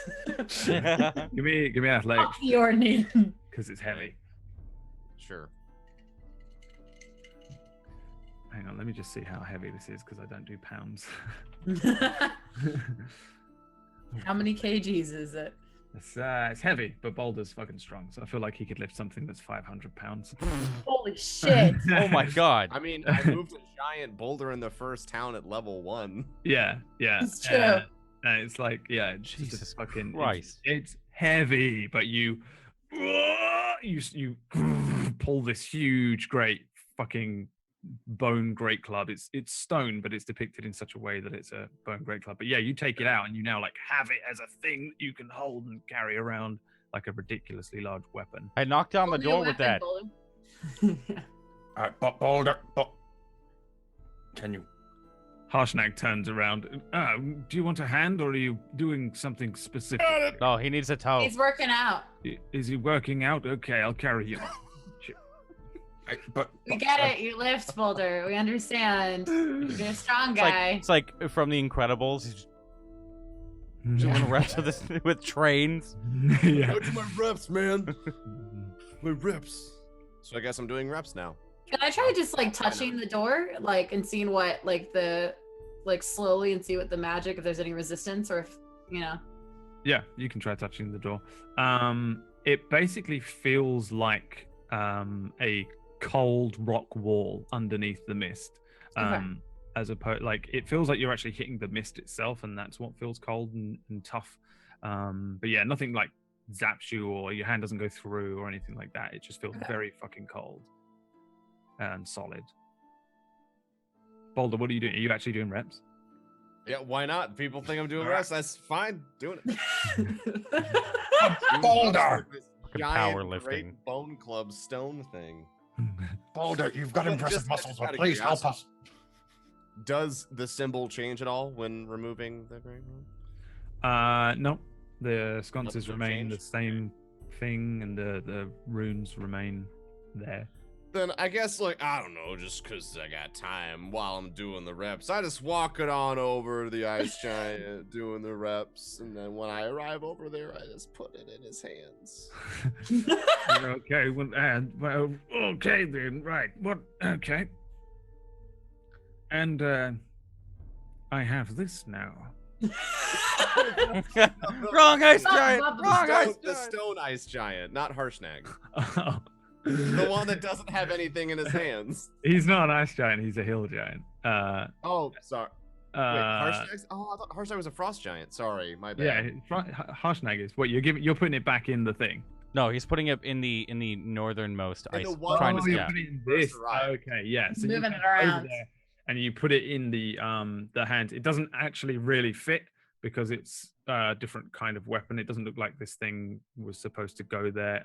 Speaker 2: Give me athletics
Speaker 4: Your name.
Speaker 2: because it's heavy.
Speaker 1: Sure.
Speaker 2: Hang on, let me just see how heavy this is because I don't do pounds.
Speaker 4: How many kgs is it?
Speaker 2: It's heavy, but Boulder's fucking strong, so I feel like he could lift something that's 500 pounds.
Speaker 4: Holy shit.
Speaker 3: Oh my god.
Speaker 1: I mean, I moved a giant boulder in the first town at level 1.
Speaker 2: Yeah.
Speaker 4: It's true.
Speaker 2: It's like, yeah, it's just
Speaker 3: Jesus
Speaker 2: a fucking.
Speaker 3: Christ.
Speaker 2: It's heavy, but you pull this huge, great fucking bone great club. It's stone, but it's depicted in such a way that it's a bone great club. But yeah, you take it out and you now like have it as a thing that you can hold and carry around like a ridiculously large weapon.
Speaker 3: I knocked down the
Speaker 4: Hold your
Speaker 3: door with that.
Speaker 4: weapon, Boulder.
Speaker 5: But Boulder, can you?
Speaker 2: Harshnag turns around. Do you want a hand, or are you doing something specific?
Speaker 3: Oh, he needs a toe.
Speaker 4: He's working out.
Speaker 2: Is he working out? Okay, I'll carry him.
Speaker 4: We get it. You lift, Boulder. We understand. You're a strong guy.
Speaker 3: It's like from The Incredibles. He's doing reps with this, with trains.
Speaker 2: Yeah.
Speaker 1: Go to my reps, man. My reps. So I guess I'm doing reps now.
Speaker 4: Can I try just like touching the door, like, and seeing what, like, slowly and see what the magic, if there's any resistance, or if, you know.
Speaker 2: Yeah, you can try touching the door. It basically feels like a cold rock wall underneath the mist.
Speaker 4: Okay.
Speaker 2: As opposed, like, it feels like you're actually hitting the mist itself, and that's what feels cold and tough. But yeah, nothing like zaps you or your hand doesn't go through or anything like that. It just feels very fucking cold and solid. Boulder, what are you doing? Are you actually doing reps?
Speaker 1: Yeah, why not? People think I'm doing reps. That's fine. Doing it.
Speaker 5: Boulder!
Speaker 3: Powerlifting.
Speaker 1: Great bone club stone thing.
Speaker 5: Boulder, you've got impressive muscles, but please help us.
Speaker 1: Does the symbol change at all when removing the great bone?
Speaker 2: No. The sconces
Speaker 1: Nothing's
Speaker 2: remain the
Speaker 1: changed?
Speaker 2: same thing, and the runes remain there.
Speaker 1: Then I guess, like, I don't know, just because I got time while I'm doing the reps, I just walk it on over to the ice giant doing the reps, and then when I arrive over there, I just put it in his hands.
Speaker 2: Okay, well, okay then, right. What? Okay. And I have this now.
Speaker 3: Wrong ice
Speaker 4: Stop,
Speaker 3: giant.
Speaker 4: stop,
Speaker 3: Wrong
Speaker 4: stop.
Speaker 3: ice
Speaker 1: The
Speaker 3: giant.
Speaker 1: stone ice giant, not Harshnag.
Speaker 2: Oh.
Speaker 1: The one that doesn't have anything in his hands.
Speaker 2: He's not an ice giant. He's a hill giant.
Speaker 1: Oh, sorry. Wait, Harshnag's? Oh, I thought Harshnag was a frost giant. Sorry, my bad.
Speaker 2: Yeah, Harshnag is. What you're putting it back in the thing.
Speaker 3: No, he's putting it in the northernmost
Speaker 1: In
Speaker 3: ice.
Speaker 1: the one-
Speaker 3: Trying to
Speaker 2: you're
Speaker 3: yeah.
Speaker 2: putting it in
Speaker 1: First
Speaker 2: this.
Speaker 1: arrive.
Speaker 2: Okay, yeah. So
Speaker 4: Moving
Speaker 2: you
Speaker 4: it
Speaker 2: go over
Speaker 4: around.
Speaker 2: there and you put it in the hand. It doesn't actually really fit because it's a different kind of weapon. It doesn't look like this thing was supposed to go there.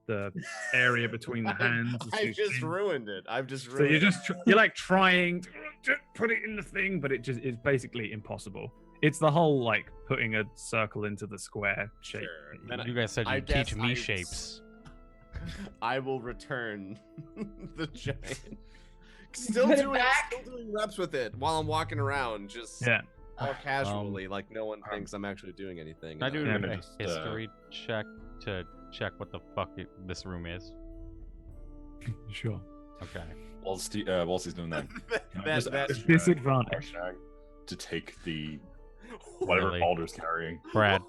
Speaker 2: The area between the hands. is
Speaker 1: I
Speaker 2: too
Speaker 1: just
Speaker 2: thin.
Speaker 1: ruined it. I've just
Speaker 2: So
Speaker 1: ruined
Speaker 2: you're
Speaker 1: it.
Speaker 2: just you're like trying to put it in the thing, but it's basically impossible. It's the whole like putting a circle into the square shape.
Speaker 1: Sure.
Speaker 2: that
Speaker 1: Then
Speaker 3: You guys said
Speaker 1: I
Speaker 3: you'd
Speaker 1: guess
Speaker 3: teach me
Speaker 1: I-
Speaker 3: shapes.
Speaker 1: I will return the giant.
Speaker 4: Put it back.
Speaker 1: Still doing reps with it while I'm walking around, just
Speaker 2: Yeah.
Speaker 1: all casually, like no one thinks I'm actually doing anything.
Speaker 3: Can I do
Speaker 2: Yeah,
Speaker 3: a
Speaker 5: just,
Speaker 3: history check to check what the fuck this room is?
Speaker 2: Sure.
Speaker 3: Okay.
Speaker 5: Whilst he's doing that, can I
Speaker 1: That-
Speaker 5: just
Speaker 1: that-
Speaker 5: ask,
Speaker 2: Disadvantage.
Speaker 5: Harshnag to take the whatever
Speaker 3: Really?
Speaker 5: Balder's carrying.
Speaker 3: Brad,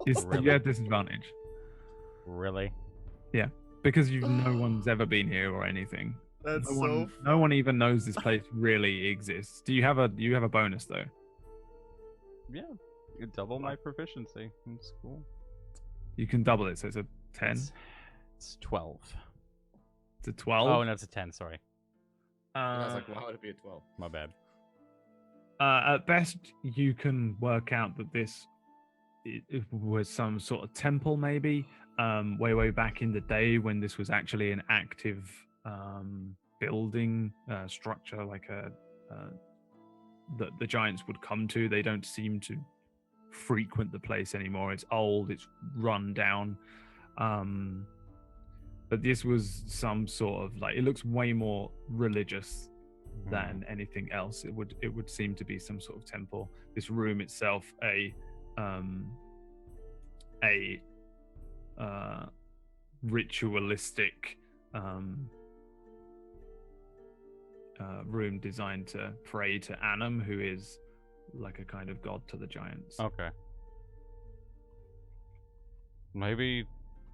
Speaker 2: Is
Speaker 3: Really?
Speaker 2: you have disadvantage
Speaker 3: really?
Speaker 2: because no one's ever been here or anything.
Speaker 1: That's
Speaker 2: No one even knows this place really exists. Do you have a bonus though?
Speaker 3: Yeah. You double my proficiency in school.
Speaker 2: You can double it, so it's a 10.
Speaker 3: It's 12.
Speaker 2: It's a 12.
Speaker 3: Oh, no, it's a 10. Sorry.
Speaker 1: I was like, why would it be a 12?
Speaker 3: My bad.
Speaker 2: At best, you can work out that this it was some sort of temple, maybe way back in the day when this was actually an active building structure, like that the giants would come to. They don't seem to frequent the place anymore. It's old, it's run down. But this was some sort of like, it looks way more religious than anything else. It would seem to be some sort of temple. This room itself, a ritualistic room designed to pray to Annam, who is like a kind of god to the giants.
Speaker 3: Okay. Maybe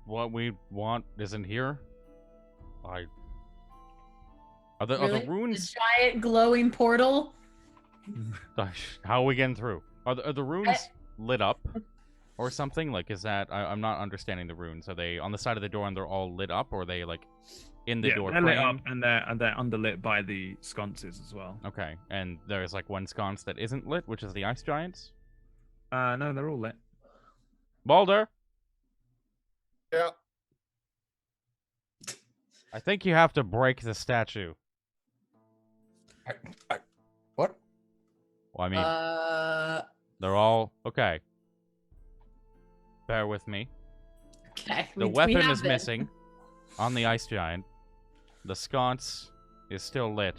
Speaker 3: what we want isn't here? Are the
Speaker 4: Really?
Speaker 3: runes...
Speaker 4: The giant glowing portal.
Speaker 3: How are we getting through? Are the runes lit up or something? Like, is that... I'm not understanding the runes. Are they on the side of the door and they're all lit up, or are they, like, in the door
Speaker 2: they're lit
Speaker 3: frame?
Speaker 2: up, and they're underlit by the sconces as well.
Speaker 3: Okay, and there's, like, one sconce that isn't lit, which is the ice giants?
Speaker 2: No, they're all lit.
Speaker 3: Balder!
Speaker 1: Yeah.
Speaker 3: I think you have to break the statue.
Speaker 5: What?
Speaker 3: Well, I mean, they're all... Okay. Bear with me.
Speaker 4: Okay.
Speaker 3: The weapon is missing on the ice giant. The sconce is still lit.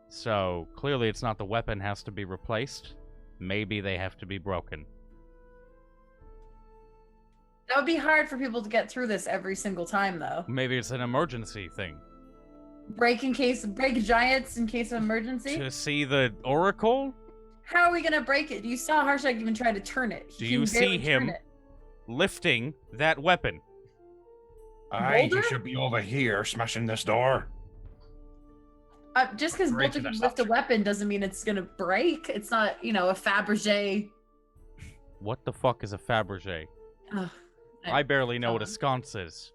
Speaker 3: So, clearly it's not the weapon has to be replaced. Maybe they have to be broken.
Speaker 4: That would be hard for people to get through this every single time, though.
Speaker 3: Maybe it's an emergency thing.
Speaker 4: Break giants in case of emergency?
Speaker 3: To see the oracle?
Speaker 4: How are we gonna break it? You saw Harshak even try to turn it.
Speaker 3: Do you see him lifting that weapon?
Speaker 5: Aye, he should be over here smashing this door.
Speaker 4: Just because Bolter can lift a weapon doesn't mean it's gonna break. It's not, a Fabergé.
Speaker 3: What the fuck is a Fabergé? I barely know what a sconce is.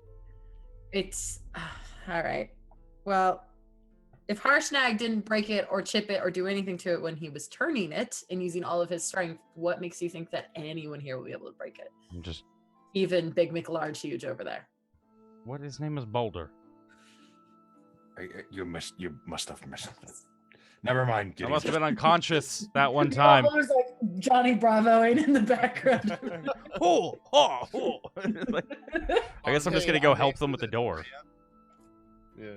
Speaker 4: It's all right. Well, if Harshnag didn't break it or chip it or do anything to it when he was turning it and using all of his strength, what makes you think that anyone here will be able to break it?
Speaker 3: I'm just...
Speaker 4: Even Big McLarge Huge over there.
Speaker 3: What? His name is Boulder.
Speaker 5: You must have missed it. Never mind.
Speaker 3: I must have been unconscious that one time.
Speaker 4: There's like Johnny Bravoing in the background.
Speaker 3: Like, I guess I'm just gonna go help them with the door.
Speaker 1: Yeah.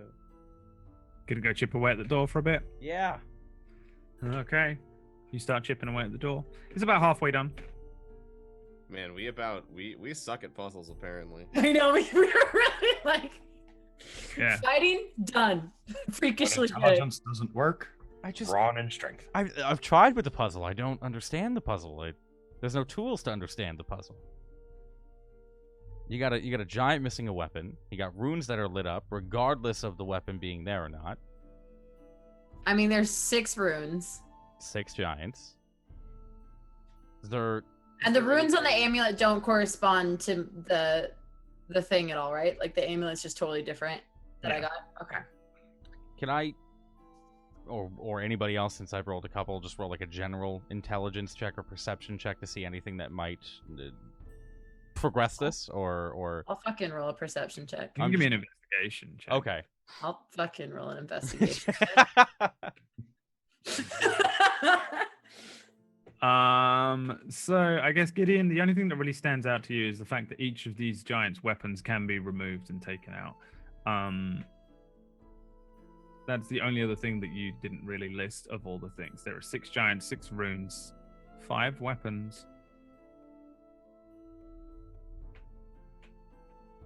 Speaker 2: Gonna go chip away at the door for a bit?
Speaker 3: Yeah.
Speaker 2: Okay. You start chipping away at the door. It's about halfway done.
Speaker 1: Man, we suck at puzzles apparently.
Speaker 4: I know, we were really like fighting done. Freakishly good.
Speaker 5: Intelligence doesn't work. Brawn and strength.
Speaker 3: I've tried with the puzzle. I don't understand the puzzle. There's no tools to understand the puzzle. You got a giant missing a weapon. You got runes that are lit up, regardless of the weapon being there or not.
Speaker 4: I mean, there's 6 runes.
Speaker 3: 6 giants.
Speaker 4: And the runes on the amulet don't correspond to the thing at all, right? Like the amulet's just totally different that I got? Okay.
Speaker 3: Can I, or anybody else, since I've rolled a couple, just roll like a general intelligence check or perception check to see anything that might progress this, or...
Speaker 4: I'll fucking roll a perception check.
Speaker 2: Give me an investigation check.
Speaker 3: Okay.
Speaker 4: I'll fucking roll an investigation check.
Speaker 2: So I guess Gideon, the only thing that really stands out to you is the fact that each of these giants' weapons can be removed and taken out. That's the only other thing that you didn't really list of all the things. There are 6 giants, 6 runes, 5 weapons,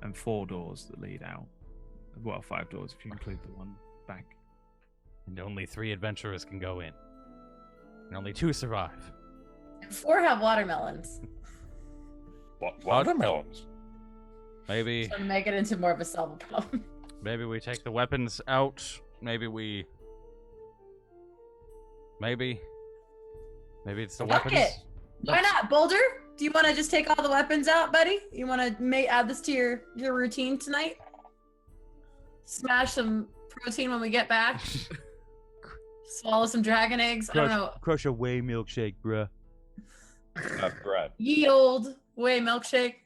Speaker 2: and 4 doors that lead out. Well, 5 doors if you include the one back.
Speaker 3: And only 3 adventurers can go in. And only 2 survive.
Speaker 4: 4 have watermelons.
Speaker 5: What watermelons?
Speaker 3: Maybe.
Speaker 4: So make it into more of a solvable problem.
Speaker 3: Maybe we take the weapons out. Maybe it's the weapons.
Speaker 4: It. Why not, Boulder? Do you want to just take all the weapons out, buddy? You want to add this to your routine tonight? Smash some protein when we get back. Swallow some dragon eggs. I don't know.
Speaker 3: Crush a whey milkshake, bruh.
Speaker 5: Brad.
Speaker 4: Ye old whey milkshake.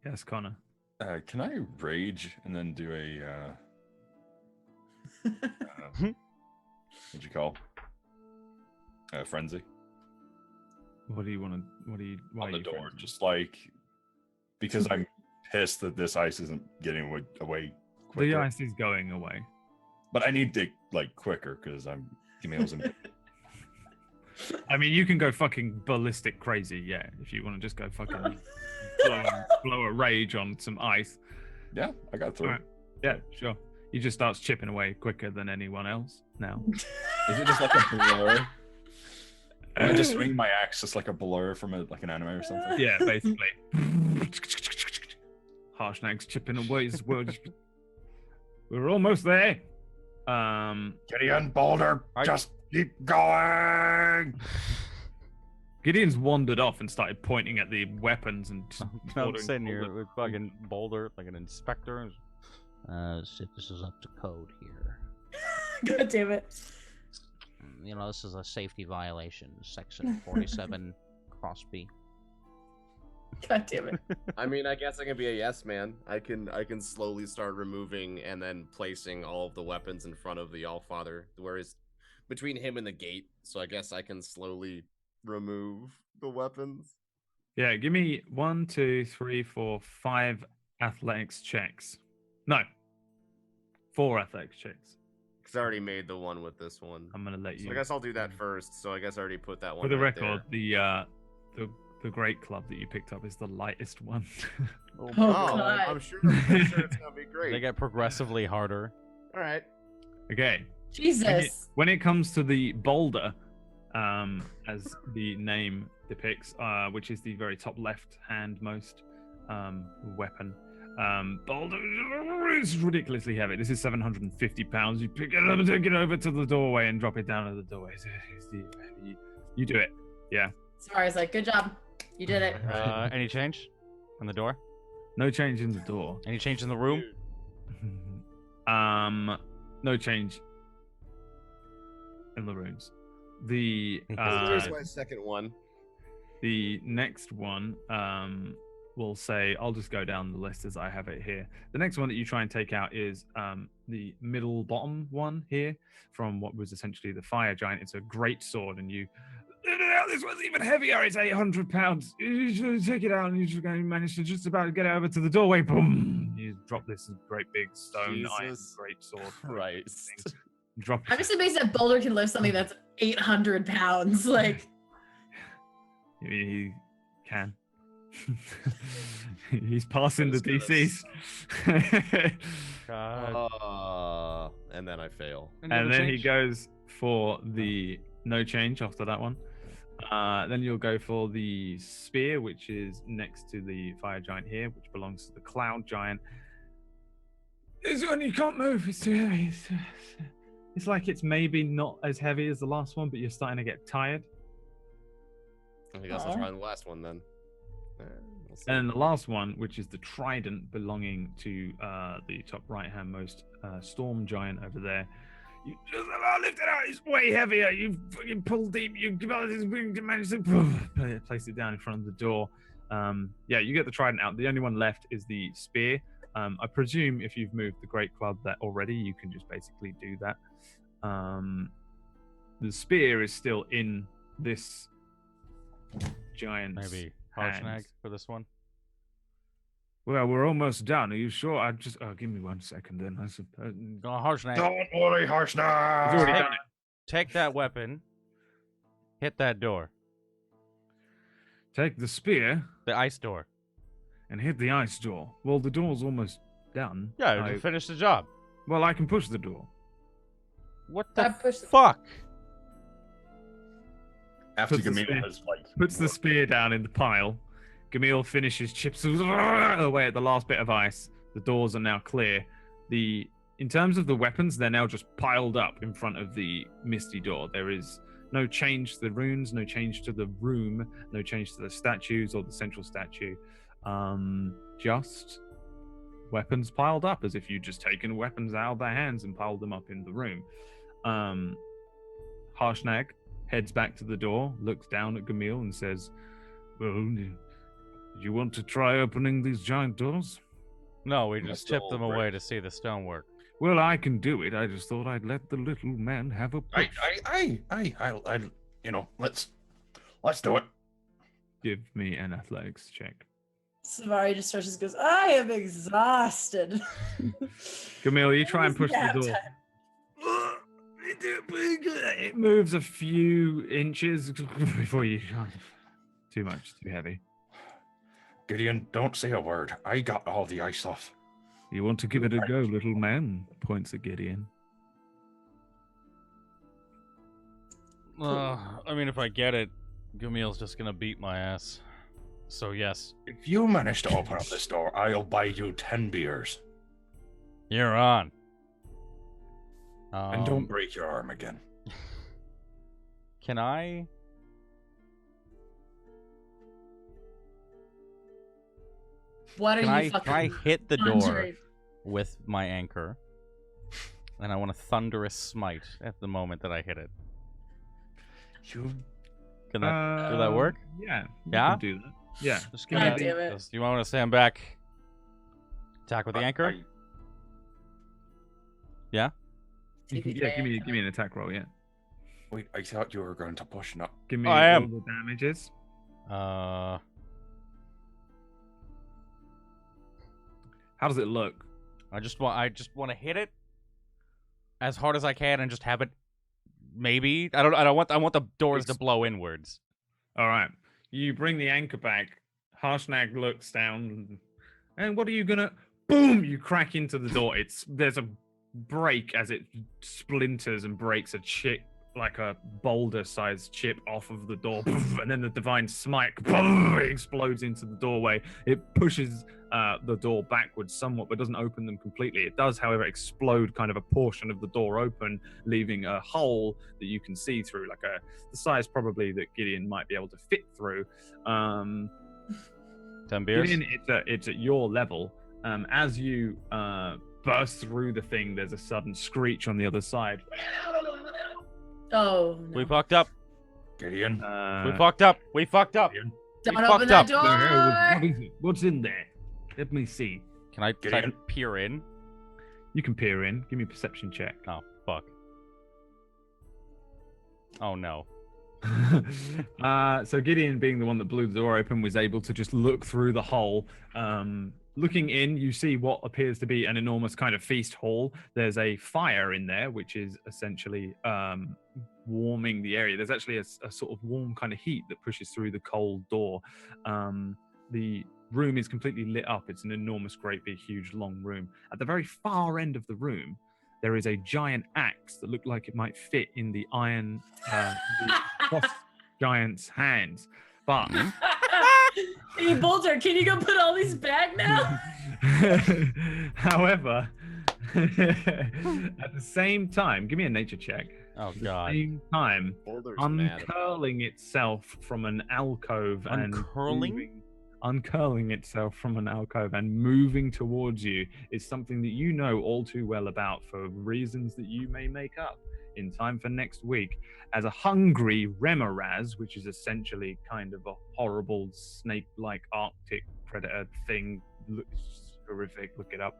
Speaker 2: Yes, Connor.
Speaker 5: Can I rage and then do a what'd you call? Frenzy.
Speaker 2: What do you want to? Why
Speaker 5: on
Speaker 2: are
Speaker 5: the
Speaker 2: you
Speaker 5: door?
Speaker 2: frozen?
Speaker 5: Just like because I'm pissed that this ice isn't getting away quicker.
Speaker 2: The ice is going away.
Speaker 5: But I need to like quicker because Camille's in.
Speaker 2: I mean, you can go fucking ballistic crazy, yeah. If you want to just go fucking blow a rage on some ice.
Speaker 5: Yeah, I got through.
Speaker 2: Right. Yeah, sure. He just starts chipping away quicker than anyone else now.
Speaker 5: Is it just like a blur? Can I just swing my axe just like a blur from like an anime or something?
Speaker 2: Yeah, basically. Harshnag's chipping away. We're almost there.
Speaker 5: Gideon, Boulder, just keep going.
Speaker 2: Gideon's wandered off and started pointing at the weapons and
Speaker 3: I'm sitting here with fucking Boulder, like an inspector. See if this is up to code here.
Speaker 4: God damn it.
Speaker 6: You know, this is a safety violation. Section 47, cross B.
Speaker 4: God damn it.
Speaker 1: I mean, I guess I can be a yes man. I can slowly start removing and then placing all of the weapons in front of the Allfather, whereas between him and the gate. So I guess I can slowly remove the weapons.
Speaker 2: Yeah, give me 1, 2, 3, 4, 5 athletics checks. No. 4 athletics checks.
Speaker 1: Because I already made the one with this one.
Speaker 2: I'm gonna let you.
Speaker 1: So I guess I'll do that first. So I guess I already put that one.
Speaker 2: For the
Speaker 1: right
Speaker 2: record,
Speaker 1: there.
Speaker 2: the great club that you picked up is the lightest one.
Speaker 4: Oh,
Speaker 1: Oh,
Speaker 4: God.
Speaker 1: I'm sure it's gonna be great.
Speaker 3: They get progressively harder.
Speaker 1: All right.
Speaker 2: Okay.
Speaker 4: Jesus.
Speaker 2: When it comes to the boulder, as the name depicts, which is the very top left-hand most weapon, boulder is ridiculously heavy. This is 750 pounds. You pick it up and take it over to the doorway and drop it down at the doorway. You do it. Yeah.
Speaker 4: Savari's like, good job. You did it.
Speaker 3: Any change on the door?
Speaker 2: No change in the door.
Speaker 3: Any change in the room?
Speaker 2: No change in the rooms. The
Speaker 1: Here's my second one.
Speaker 2: The next one will say, I'll just go down the list as I have it here. The next one that you try and take out is the middle bottom one here from what was essentially the fire giant. It's a great sword, and you, this one's even heavier. It's 800 pounds. You should take it out, and you should manage to just about get it over to the doorway. Boom! You drop this great big stone iron great sword.
Speaker 1: Christ.
Speaker 2: Drop it.
Speaker 4: I'm just amazed that Boulder can lift something that's 800 pounds. Like,
Speaker 2: he can. He's passing the DCs.
Speaker 3: God.
Speaker 1: And then I fail.
Speaker 2: And then he goes for the no change after that one. Then you'll go for the spear, which is next to the fire giant here, which belongs to the cloud giant. This one you can't move. It's too heavy. It's like it's maybe not as heavy as the last one, but you're starting to get tired.
Speaker 1: I guess I'll try the last one then. We'll see.
Speaker 2: And the last one, which is the trident belonging to the top right-hand most storm giant over there. You just about lift it out. It's way heavier. You fucking pull deep. You manage to place it down in front of the door. Yeah, you get the trident out. The only one left is the spear. I presume if you've moved the great club that already, you can just basically do that. The spear is still in this giant's
Speaker 3: Maybe
Speaker 2: hands.
Speaker 3: Harshnag for this one.
Speaker 2: Well, we're almost done. Are you sure? I just give me 1 second then. I suppose.
Speaker 3: Go on, Harshnag.
Speaker 5: Don't worry, Harshnag.
Speaker 2: He's already done it.
Speaker 3: Take that weapon. Hit that door.
Speaker 2: Take the spear
Speaker 3: The ice door.
Speaker 2: and hit the ice door. Well, the door's almost done.
Speaker 3: Yeah, you finish the job.
Speaker 2: Well, I can push the door.
Speaker 3: What
Speaker 4: I
Speaker 3: the
Speaker 4: pushed-
Speaker 3: fuck?
Speaker 5: After
Speaker 2: Puts the
Speaker 5: Gamil
Speaker 2: spear-
Speaker 5: has like
Speaker 2: Puts the spear down in the pile. Gamil finishes, chips away at the last bit of ice. The doors are now clear. In terms of the weapons, they're now just piled up in front of the misty door. There is no change to the runes, no change to the room, no change to the statues or the central statue. Just weapons piled up as if you'd just taken weapons out of their hands and piled them up in the room. Harshnag heads back to the door, looks down at Gamil and says, well, do you want to try opening these giant doors?
Speaker 3: No, we
Speaker 1: That's
Speaker 3: just tipped
Speaker 1: all
Speaker 3: them
Speaker 1: brick.
Speaker 3: away to see the stonework.
Speaker 2: Well, I can do it. I just thought I'd let the little man have a push.
Speaker 5: you know, let's do it.
Speaker 2: Give me an athletics check.
Speaker 4: Savari just stretches and goes, I am exhausted.
Speaker 2: Camille, you try and push the
Speaker 4: Nap
Speaker 2: door.
Speaker 4: time.
Speaker 2: It moves a few inches before you. Too much, too heavy.
Speaker 5: Gideon, don't say a word. I got all the ice off.
Speaker 2: You want to give it a go, little man? Points at Gideon.
Speaker 3: I mean, if I get it, Gamil's just gonna beat my ass. So yes,
Speaker 5: If you manage to open up this door, I'll buy you 10 beers.
Speaker 3: you're on.
Speaker 5: And don't break your arm again.
Speaker 3: Can I?
Speaker 4: What are
Speaker 3: Can
Speaker 4: you
Speaker 3: I
Speaker 4: fucking
Speaker 3: hit the door
Speaker 4: conjuring?
Speaker 3: with my anchor? And I want a thunderous smite at the moment that I hit it.
Speaker 5: You
Speaker 3: Can that, will that work?
Speaker 2: Yeah. you
Speaker 3: Yeah?
Speaker 2: can do that. Yeah.
Speaker 3: Just
Speaker 2: give
Speaker 4: God
Speaker 2: me
Speaker 4: damn it.
Speaker 3: Do you want to stand back? Attack with the anchor?
Speaker 2: Yeah,
Speaker 4: TPK.
Speaker 2: give me an attack roll, yeah.
Speaker 5: Wait, I thought you were going to push up.
Speaker 2: Give me
Speaker 3: I am.
Speaker 2: all the damages. How does it look?
Speaker 3: I just want to hit it as hard as I can and just have it. Maybe I want the doors to blow inwards.
Speaker 2: All right. You bring the anchor back. Harshnag looks down. And what are you gonna? Boom! You crack into the door. There's a break as it splinters and breaks a chip, like a boulder-sized chip off of the door, and then the divine smite explodes into the doorway. It pushes the door backwards somewhat, but doesn't open them completely. It does, however, explode kind of a portion of the door open, leaving a hole that you can see through, like the size probably that Gideon might be able to fit through.
Speaker 3: 10 beers.
Speaker 2: Gideon, it's at your level. As you burst through the thing, there's a sudden screech on the other side.
Speaker 4: Oh, no.
Speaker 3: We fucked up.
Speaker 5: Gideon.
Speaker 3: We fucked up. We fucked up.
Speaker 5: Gideon.
Speaker 4: Don't
Speaker 3: We
Speaker 4: open
Speaker 3: fucked
Speaker 4: that
Speaker 3: up.
Speaker 4: door!
Speaker 2: What is it? What's in there? Let me see.
Speaker 3: Can I
Speaker 5: Gideon.
Speaker 3: peer in?
Speaker 2: You can peer in. Give me a perception check.
Speaker 3: Oh, fuck. Oh, no.
Speaker 2: So Gideon, being the one that blew the door open, was able to just look through the hole. Looking in, you see what appears to be an enormous kind of feast hall. There's a fire in there, which is essentially warming the area. There's actually a sort of warm kind of heat that pushes through the cold door. The room is completely lit up. It's an enormous, great, big, huge, long room. At the very far end of the room, there is a giant axe that looked like it might fit in the iron the frost giant's hands. But
Speaker 4: Hey, Boulder, can you go put all these back now?
Speaker 2: however, at the same time, give me a nature check.
Speaker 3: Oh,
Speaker 2: At the
Speaker 3: God.
Speaker 2: same time,
Speaker 1: Boulder's mad.
Speaker 2: uncurling itself from an alcove uncurling itself from an alcove and moving towards you is something that you know all too well about for reasons that you may make up in time for next week, as a hungry Remoraz, which is essentially kind of a horrible snake-like Arctic predator thing. Looks horrific, look it up.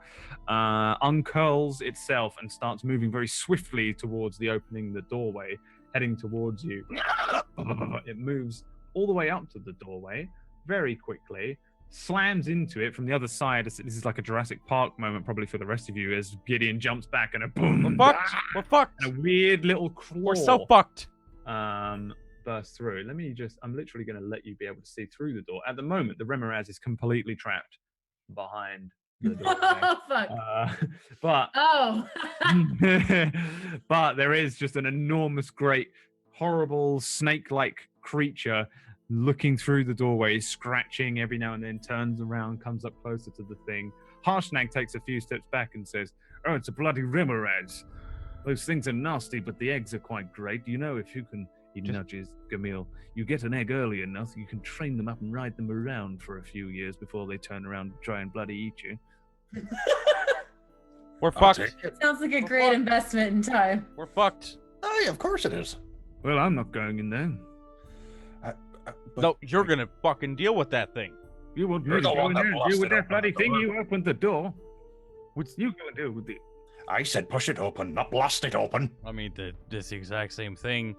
Speaker 2: Uncurls itself and starts moving very swiftly towards the opening, the doorway, heading towards you. It moves all the way up to the doorway very quickly, slams into it from the other side. This is like a Jurassic Park moment probably for the rest of you, as Gideon jumps back and a boom.
Speaker 3: We're fucked. We're fucked.
Speaker 2: And a weird little claw
Speaker 3: We're so fucked.
Speaker 2: bursts through. I'm literally going to let you be able to see through the door. At the moment, the Remoraz is completely trapped behind the door.
Speaker 4: Oh, fuck.
Speaker 2: But
Speaker 4: Oh.
Speaker 2: but there is just an enormous, great, horrible snake-like creature looking through the doorway, scratching every now and then, turns around, comes up closer to the thing. Harshnag takes a few steps back and says, "Oh, it's a bloody Remoraz. Those things are nasty, but the eggs are quite great. You know, if you can," he nudges Gamil, "you get an egg early enough, you can train them up and ride them around for a few years before they turn around and try and bloody eat you."
Speaker 3: We're
Speaker 5: I'll
Speaker 3: fucked.
Speaker 5: take it.
Speaker 4: Sounds like a great investment in time.
Speaker 3: We're fucked.
Speaker 5: Oh, yeah, of course it is.
Speaker 2: Well, I'm not going in there.
Speaker 5: But
Speaker 3: No, you're gonna fucking deal with that thing.
Speaker 2: You want me
Speaker 5: You're
Speaker 2: to
Speaker 5: the
Speaker 2: go
Speaker 5: one
Speaker 2: in
Speaker 5: that
Speaker 2: there and deal with
Speaker 5: blasted
Speaker 2: that
Speaker 5: open
Speaker 2: bloody
Speaker 5: the
Speaker 2: thing?
Speaker 5: door.
Speaker 2: You opened the door.
Speaker 3: What's
Speaker 2: You go and deal with it.
Speaker 5: I said push it open, not blast it open.
Speaker 3: I mean, this exact same thing.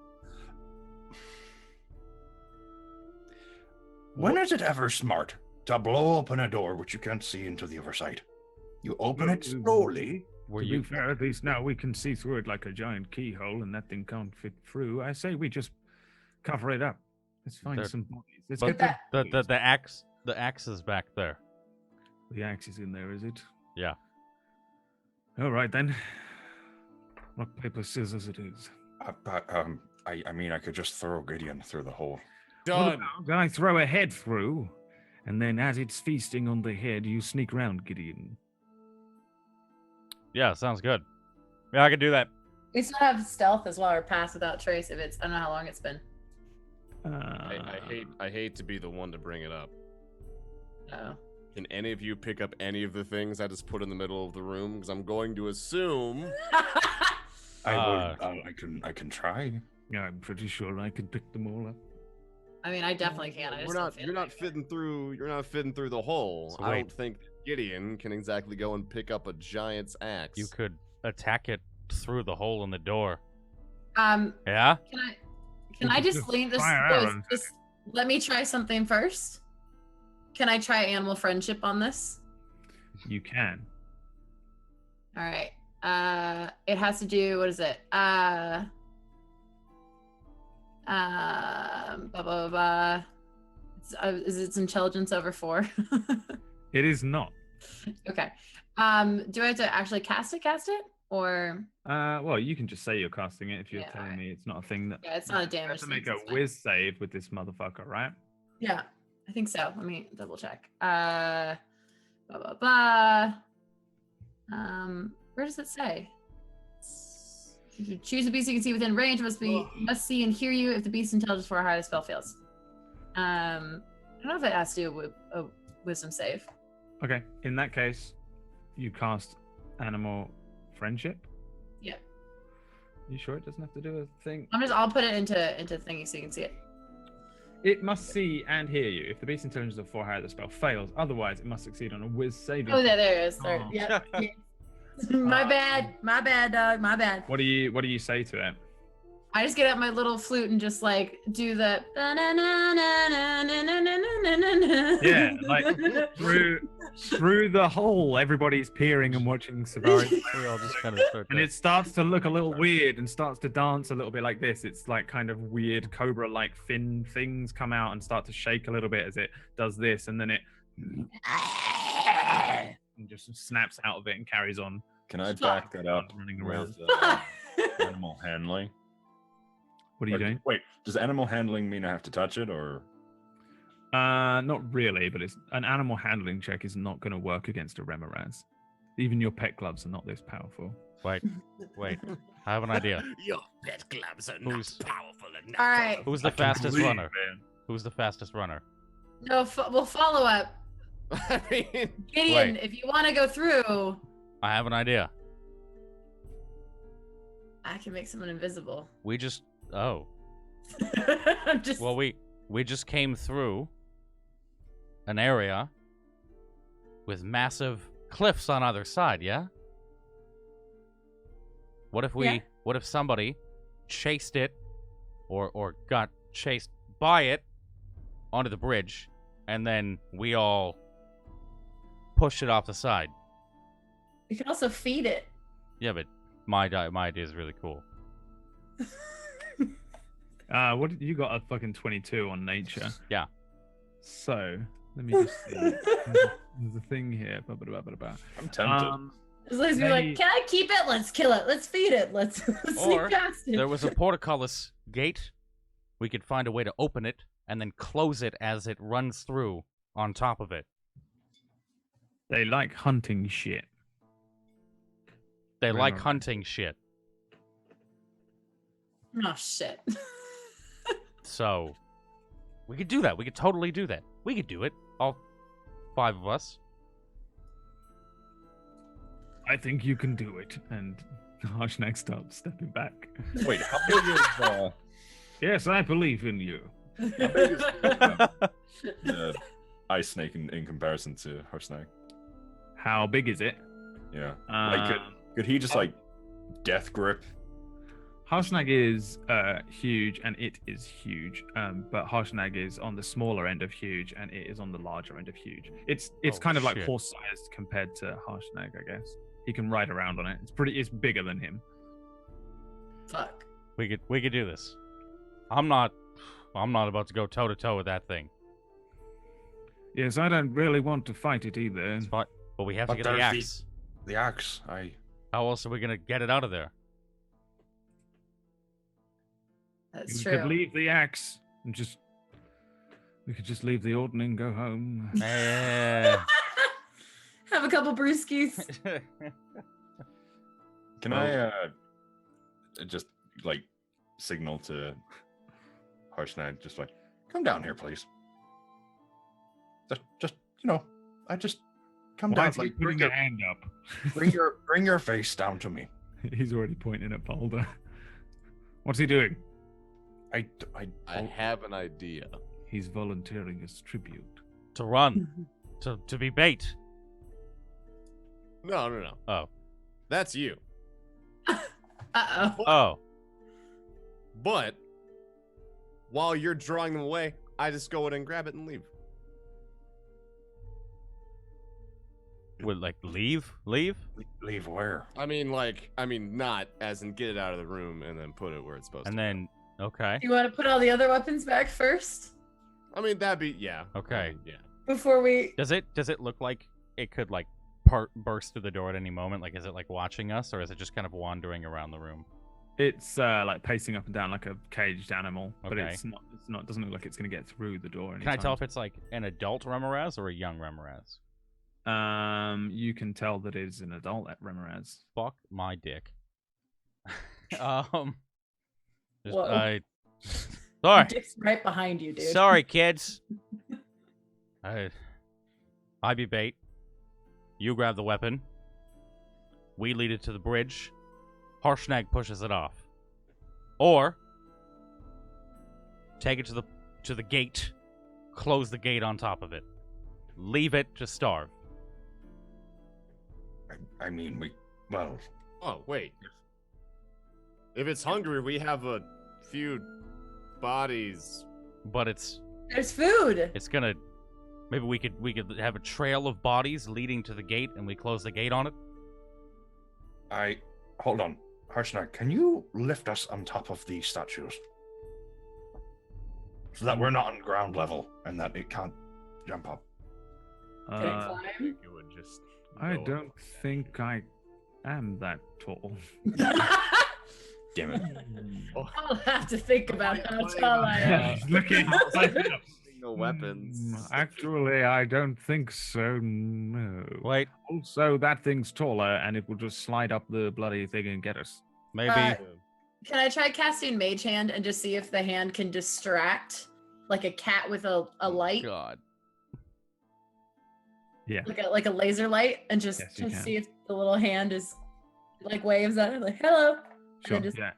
Speaker 5: When is it ever smart to blow open a door which you can't see into the other side? You open it slowly.
Speaker 3: Were
Speaker 2: To
Speaker 3: you?
Speaker 2: be fair, at least now we can see through it like a giant keyhole, and that thing can't fit through. I say we just cover it up. Let's find
Speaker 3: There-
Speaker 2: some bodies. Let's
Speaker 3: But
Speaker 2: get
Speaker 3: the axe is back there.
Speaker 2: the axe is in there, is it?
Speaker 3: Yeah.
Speaker 2: All right then. Rock, paper, scissors it is.
Speaker 5: I mean, I could just throw Gideon through the hole.
Speaker 2: What
Speaker 1: Done.
Speaker 2: about I throw a head through, and then as it's feasting on the head, you sneak round, Gideon.
Speaker 3: Yeah, sounds good. Yeah, I can do that.
Speaker 4: We still have stealth as well, or pass without trace if it's, I don't know how long it's been.
Speaker 1: I hate to be the one to bring it up.
Speaker 4: Oh.
Speaker 1: Can any of you pick up any of the things I just put in the middle of the room? Because I'm going to assume.
Speaker 5: I can try.
Speaker 2: Yeah, I'm pretty sure I can pick them all up.
Speaker 4: I mean, I definitely can. I just don't feel
Speaker 1: You're not
Speaker 4: like it.
Speaker 1: fitting through. You're not fitting through the hole.
Speaker 3: So
Speaker 1: I
Speaker 3: wait.
Speaker 1: don't think Gideon can exactly go and pick up a giant's axe.
Speaker 3: You could attack it through the hole in the door.
Speaker 4: Um,
Speaker 3: Yeah?
Speaker 4: can I just lean this?
Speaker 2: fire
Speaker 4: Just,
Speaker 2: arrows.
Speaker 4: let me try something first. Can I try animal friendship on this?
Speaker 2: You can.
Speaker 4: All right. It has to do. What is it? Blah, blah, blah, blah. Is its intelligence over 4?
Speaker 2: It is not.
Speaker 4: Okay. Do I have to actually cast it? Or
Speaker 2: Well, you can just say you're casting it if you're
Speaker 4: Yeah,
Speaker 2: telling
Speaker 4: alright.
Speaker 2: me it's not a thing that.
Speaker 4: yeah, it's not a
Speaker 2: You
Speaker 4: damage.
Speaker 2: have to make
Speaker 4: thing,
Speaker 2: a
Speaker 4: so it's fine.
Speaker 2: whiz save with this motherfucker, right?
Speaker 4: Yeah, I think so. Let me double check. Blah blah blah. Where does it say? Choose a beast you can see within range. Must see and hear you. If the beast's intelligence for a higher spell fails. I don't know if it has to do with a wisdom save.
Speaker 2: Okay. In that case, you cast animal friendship.
Speaker 4: Yeah.
Speaker 2: You sure it doesn't have to do a thing?
Speaker 4: I'll put it into thingy so you can see it.
Speaker 2: It must see and hear you. If the beast's intelligence of 4 higher, the spell fails. Otherwise, it must succeed on a whiz saving.
Speaker 4: Oh, there it is. There,
Speaker 2: Oh.
Speaker 4: yeah. My bad, dog. My bad.
Speaker 2: What do you say to it?
Speaker 4: I just get out my little flute and just like do the.
Speaker 2: Yeah, like through the hole, everybody's peering and watching Savari.
Speaker 3: We all just kind of start
Speaker 2: And
Speaker 3: to-
Speaker 2: it starts to look a little weird and starts to dance a little bit like this. It's like kind of weird cobra-like fin things come out and start to shake a little bit as it does this, and then it and just snaps out of it and carries on.
Speaker 5: Can I back that up
Speaker 2: running around.
Speaker 5: with animal handling?
Speaker 2: What are you
Speaker 5: Or-
Speaker 2: doing?
Speaker 5: Wait, does animal handling mean I have to touch it, or?
Speaker 2: Not really, but it's an animal handling check is not going to work against a Remoraz. Even your pet gloves are not this powerful.
Speaker 3: Wait. I have an idea.
Speaker 1: Your pet gloves are
Speaker 3: Who's-
Speaker 1: not powerful enough.
Speaker 4: All right.
Speaker 3: Who's the
Speaker 5: I can
Speaker 3: fastest
Speaker 5: breathe,
Speaker 3: runner?
Speaker 5: man.
Speaker 3: Who's the fastest runner?
Speaker 4: No, we'll follow up.
Speaker 1: I mean,
Speaker 4: Gideon,
Speaker 3: Wait.
Speaker 4: if you want to go through,
Speaker 3: I have an idea.
Speaker 4: I can make someone invisible.
Speaker 3: We just I'm
Speaker 4: just.
Speaker 3: well we just came through an area with massive cliffs on either side, yeah? What if
Speaker 4: Yeah.
Speaker 3: what if somebody chased it or got chased by it onto the bridge and then we all pushed it off the side?
Speaker 4: You can also feed it.
Speaker 3: Yeah, but my idea is really cool.
Speaker 2: You got a fucking 22 on nature.
Speaker 3: Yeah.
Speaker 2: So let me just see. There's a thing here.
Speaker 5: I'm tempted.
Speaker 4: As long as you're
Speaker 2: Maybe-
Speaker 4: like, can I keep it? Let's kill it. Let's feed it. Let's
Speaker 3: Or
Speaker 4: sneak past it.
Speaker 3: There was a portcullis gate. We could find a way to open it and then close it as it runs through on top of it.
Speaker 2: They like hunting shit.
Speaker 3: They like
Speaker 2: Right.
Speaker 3: hunting shit.
Speaker 4: Oh shit.
Speaker 3: So we could do that. We could totally do that. We could do it. All 5 of us.
Speaker 2: I think you can do it. And Harshnag stops stepping back.
Speaker 5: Wait, how big is
Speaker 2: Yes, I believe in you.
Speaker 5: the ice snake in comparison to Harshnag?
Speaker 2: How big is it?
Speaker 5: Yeah. Like, could he just like death grip?
Speaker 2: Harshnag is huge, and it is huge. But Harshnag is on the smaller end of huge, and it is on the larger end of huge. It's
Speaker 3: Oh,
Speaker 2: kind of like
Speaker 3: shit.
Speaker 2: horse-sized compared to Harshnag, I guess. He can ride around on it. It's bigger than him.
Speaker 4: Fuck.
Speaker 3: We could do this. I'm not about to go toe to toe with that thing.
Speaker 2: Yes, I don't really want to fight it either.
Speaker 3: It's fine. But we have to
Speaker 5: But
Speaker 3: get the
Speaker 5: there's
Speaker 3: axe.
Speaker 5: The axe.
Speaker 3: How else are we gonna get it out of there?
Speaker 4: That's
Speaker 2: We
Speaker 4: true.
Speaker 2: could leave the axe and we could just leave the Orton and go home.
Speaker 3: Eh.
Speaker 4: Have a couple brewskis.
Speaker 5: Can I just like signal to Harshnag, just like, come down here, please. Just I just come
Speaker 2: Why
Speaker 5: down.
Speaker 2: is he
Speaker 5: Like,
Speaker 2: putting your hand up?
Speaker 5: bring your face down to me.
Speaker 2: He's already pointing at Boulder. What's he doing?
Speaker 5: I
Speaker 1: I have an idea.
Speaker 2: He's volunteering as tribute.
Speaker 3: To run. to be bait.
Speaker 1: No.
Speaker 3: Oh.
Speaker 1: That's you.
Speaker 4: Uh-oh.
Speaker 3: Oh.
Speaker 1: But while you're drawing them away, I just go in and grab it and leave.
Speaker 3: Would like leave?
Speaker 5: Leave where?
Speaker 1: I mean, not as in get it out of the room and then put it where it's supposed
Speaker 3: And
Speaker 1: to.
Speaker 3: then okay.
Speaker 4: You want to put all the other weapons back first
Speaker 1: I mean, that'd be yeah.
Speaker 3: Okay.
Speaker 1: I mean, yeah.
Speaker 4: before we?
Speaker 3: Does it look like it could like burst through the door at any moment? Like, is it like watching us, or is it just kind of wandering around the room?
Speaker 2: It's like pacing up and down like a caged animal, but
Speaker 3: Okay.
Speaker 2: it's not. It's not. Doesn't look like it's going to get through the door.
Speaker 3: Can I tell if it's like an adult Remoraz or a young Remoraz?
Speaker 2: You can tell that it's an adult at Remoraz.
Speaker 3: Fuck my dick. just,
Speaker 4: Whoa.
Speaker 3: sorry.
Speaker 4: Dick's right behind you, dude.
Speaker 3: Sorry, kids. I be bait. You grab the weapon. We lead it to the bridge. Harshnag pushes it off. Or take it to the gate. Close the gate on top of it. Leave it to starve.
Speaker 5: I mean, well,
Speaker 1: Oh wait. If it's hungry, we have a few bodies.
Speaker 3: But it's
Speaker 4: There's food.
Speaker 3: gonna. Maybe we could have a trail of bodies leading to the gate, and we close the gate on it.
Speaker 5: hold on. Harshnag, can you lift us on top of these statues? So that we're not on ground level and that it can't jump up.
Speaker 4: Can it
Speaker 2: Uh,
Speaker 4: climb?
Speaker 1: It would just.
Speaker 2: I
Speaker 1: go
Speaker 2: don't think I am that tall.
Speaker 5: Damn it.
Speaker 4: I'll have to think about how tall I am.
Speaker 2: Looking.
Speaker 1: No weapons.
Speaker 2: Actually, I don't think so. No.
Speaker 3: Wait,
Speaker 2: Also, that thing's taller, and it will just slide up the bloody thing and get us.
Speaker 3: maybe.
Speaker 4: Can I try casting Mage Hand and just see if the hand can distract, like a cat with a light,
Speaker 3: God.
Speaker 2: Yeah.
Speaker 4: like a laser light, and just
Speaker 2: Yes, you can.
Speaker 4: see if the little hand is like waves at it, like hello, and
Speaker 2: Sure.
Speaker 4: then just
Speaker 2: Yeah.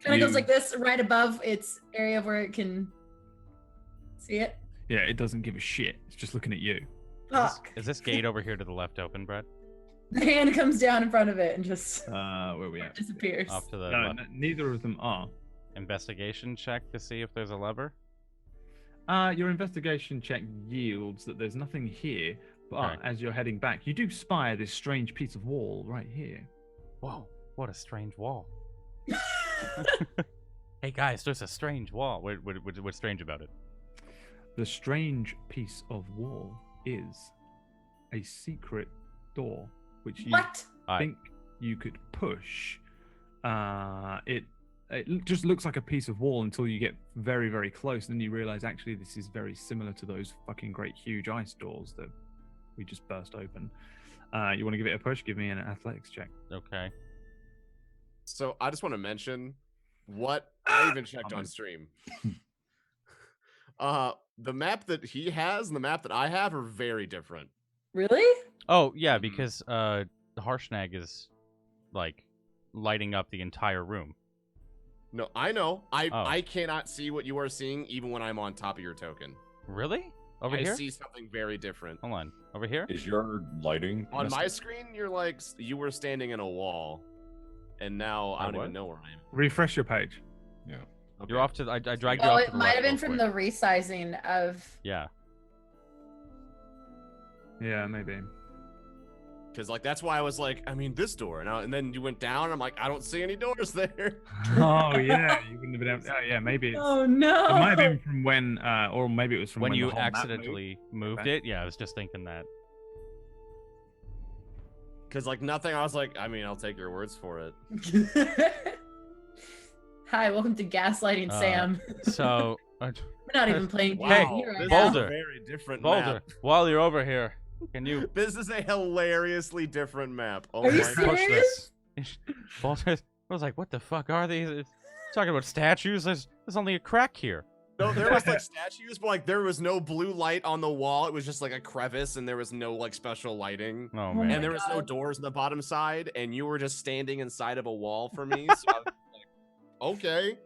Speaker 4: kind of goes
Speaker 2: You-
Speaker 4: like this right above its area where it can see it.
Speaker 2: Yeah. It doesn't give a shit. It's just looking at you.
Speaker 4: Fuck.
Speaker 3: Is this gate over here to the left open, Brad?
Speaker 4: The hand comes down in front of it and just
Speaker 2: Where we at?
Speaker 4: disappears.
Speaker 3: Off to the
Speaker 2: No,
Speaker 3: left.
Speaker 2: neither of them are.
Speaker 3: Investigation check to see if there's a lever.
Speaker 2: Your investigation check yields that there's nothing here, but
Speaker 3: Okay.
Speaker 2: as you're heading back, you do spy this strange piece of wall right here.
Speaker 3: Whoa, what a strange wall. Hey guys, there's a strange wall. What's strange about it?
Speaker 2: The strange piece of wall is a secret door, which you
Speaker 4: What?
Speaker 2: think you could push. It just looks like a piece of wall until you get very, very close. Then you realize actually this is very similar to those fucking great huge ice doors that we just burst open. You want to give it a push? Give me an athletics check.
Speaker 3: Okay.
Speaker 1: So I just want to mention what I even checked on
Speaker 2: Comment.
Speaker 1: stream. The map that he has and the map that I have are very different.
Speaker 4: Really?
Speaker 3: Oh yeah, because the Harshnag is like lighting up the entire room.
Speaker 1: No, I know.
Speaker 3: Oh.
Speaker 1: I cannot see what you are seeing even when I'm on top of your token.
Speaker 3: Really? Over
Speaker 1: I
Speaker 3: here?
Speaker 1: see something very different.
Speaker 3: Hold on. Over here?
Speaker 5: Is your lighting
Speaker 1: On my
Speaker 5: messed-
Speaker 1: screen, you're like you were standing in a wall, and now I don't
Speaker 5: what?
Speaker 1: even know where I am.
Speaker 2: Refresh your page.
Speaker 5: Yeah.
Speaker 3: You're off to. I dragged you
Speaker 4: Oh,
Speaker 3: off to
Speaker 4: it
Speaker 3: the
Speaker 4: might
Speaker 3: left
Speaker 4: have been
Speaker 3: real
Speaker 4: from
Speaker 3: quick.
Speaker 4: the resizing of.
Speaker 3: Yeah.
Speaker 2: Yeah, maybe.
Speaker 1: Because like that's why I was like, I mean this door, and then you went down. And I'm like, I don't see any doors there.
Speaker 2: Oh yeah, you wouldn't have been able. Oh yeah, maybe. It's,
Speaker 4: Oh no!
Speaker 2: It might have been from when, or maybe it was from
Speaker 3: When
Speaker 2: when
Speaker 3: you
Speaker 2: the whole map
Speaker 3: accidentally moved
Speaker 2: Okay.
Speaker 3: it, yeah, I was just thinking that.
Speaker 1: Because like nothing, I was like, I mean, I'll take your words for it.
Speaker 4: Hi, welcome to Gaslighting Sam.
Speaker 3: So,
Speaker 4: We're not even playing
Speaker 3: Hey,
Speaker 4: D&D right
Speaker 1: this
Speaker 4: now.
Speaker 1: is
Speaker 3: Boulder.
Speaker 1: a very different
Speaker 3: Boulder,
Speaker 1: map.
Speaker 3: while you're over here, can you
Speaker 1: This is a hilariously different map. Oh
Speaker 4: Are you
Speaker 1: my
Speaker 3: push
Speaker 1: god.
Speaker 4: serious?
Speaker 3: this? Boulder, I was like, what the fuck are these? It's talking about statues. There's only a crack here.
Speaker 1: No, there was like statues, but like there was no blue light on the wall. It was just like a crevice, and there was no like special lighting.
Speaker 3: Oh
Speaker 4: Oh
Speaker 3: man.
Speaker 4: my
Speaker 1: And there was no
Speaker 4: God.
Speaker 1: doors on the bottom side, and you were just standing inside of a wall for me. So I was like, okay,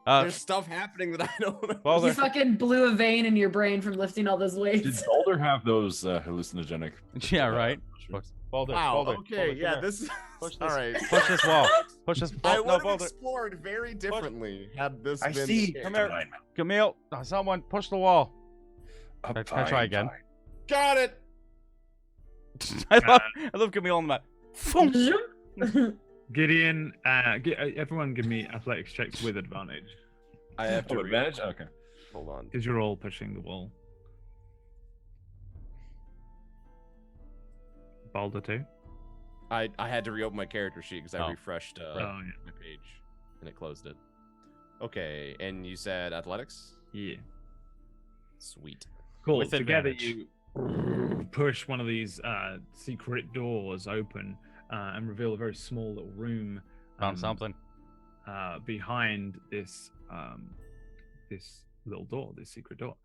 Speaker 1: there's stuff happening that I don't know.
Speaker 4: You
Speaker 3: Boulder,
Speaker 4: fucking blew a vein in your brain from lifting all those
Speaker 5: Did
Speaker 4: weights.
Speaker 5: Boulder have those hallucinogenic?
Speaker 3: yeah, right.
Speaker 5: mushrooms?
Speaker 3: Boulder,
Speaker 1: Wow.
Speaker 3: Boulder,
Speaker 1: Okay.
Speaker 3: Boulder,
Speaker 1: Yeah.
Speaker 3: come here.
Speaker 1: This is
Speaker 3: Push
Speaker 1: all
Speaker 3: this-
Speaker 1: right.
Speaker 3: Push this wall. Push this.
Speaker 1: I
Speaker 3: No,
Speaker 1: would have
Speaker 3: Boulder.
Speaker 1: explored very differently had this
Speaker 5: I
Speaker 1: been.
Speaker 5: see.
Speaker 1: the
Speaker 3: Come
Speaker 1: case.
Speaker 3: here. Camille, someone push the wall.
Speaker 5: Up,
Speaker 3: Can I try again?
Speaker 1: Got it.
Speaker 3: I love Camille on the map.
Speaker 2: Gideon, everyone give me athletics checks with advantage.
Speaker 1: I have to
Speaker 5: advantage. Okay.
Speaker 1: Hold on.
Speaker 2: Because you're all pushing the wall. Boulder too.
Speaker 1: I had to reopen my character sheet because I
Speaker 3: Oh.
Speaker 1: refreshed
Speaker 2: yeah.
Speaker 1: my page and it closed it. Okay, and you said athletics?
Speaker 2: Yeah.
Speaker 1: Sweet.
Speaker 2: Cool.
Speaker 3: With
Speaker 2: Together
Speaker 3: advantage.
Speaker 2: you push one of these secret doors open and reveal a very small little room.
Speaker 3: Found something.
Speaker 2: Behind this this little door, this secret door.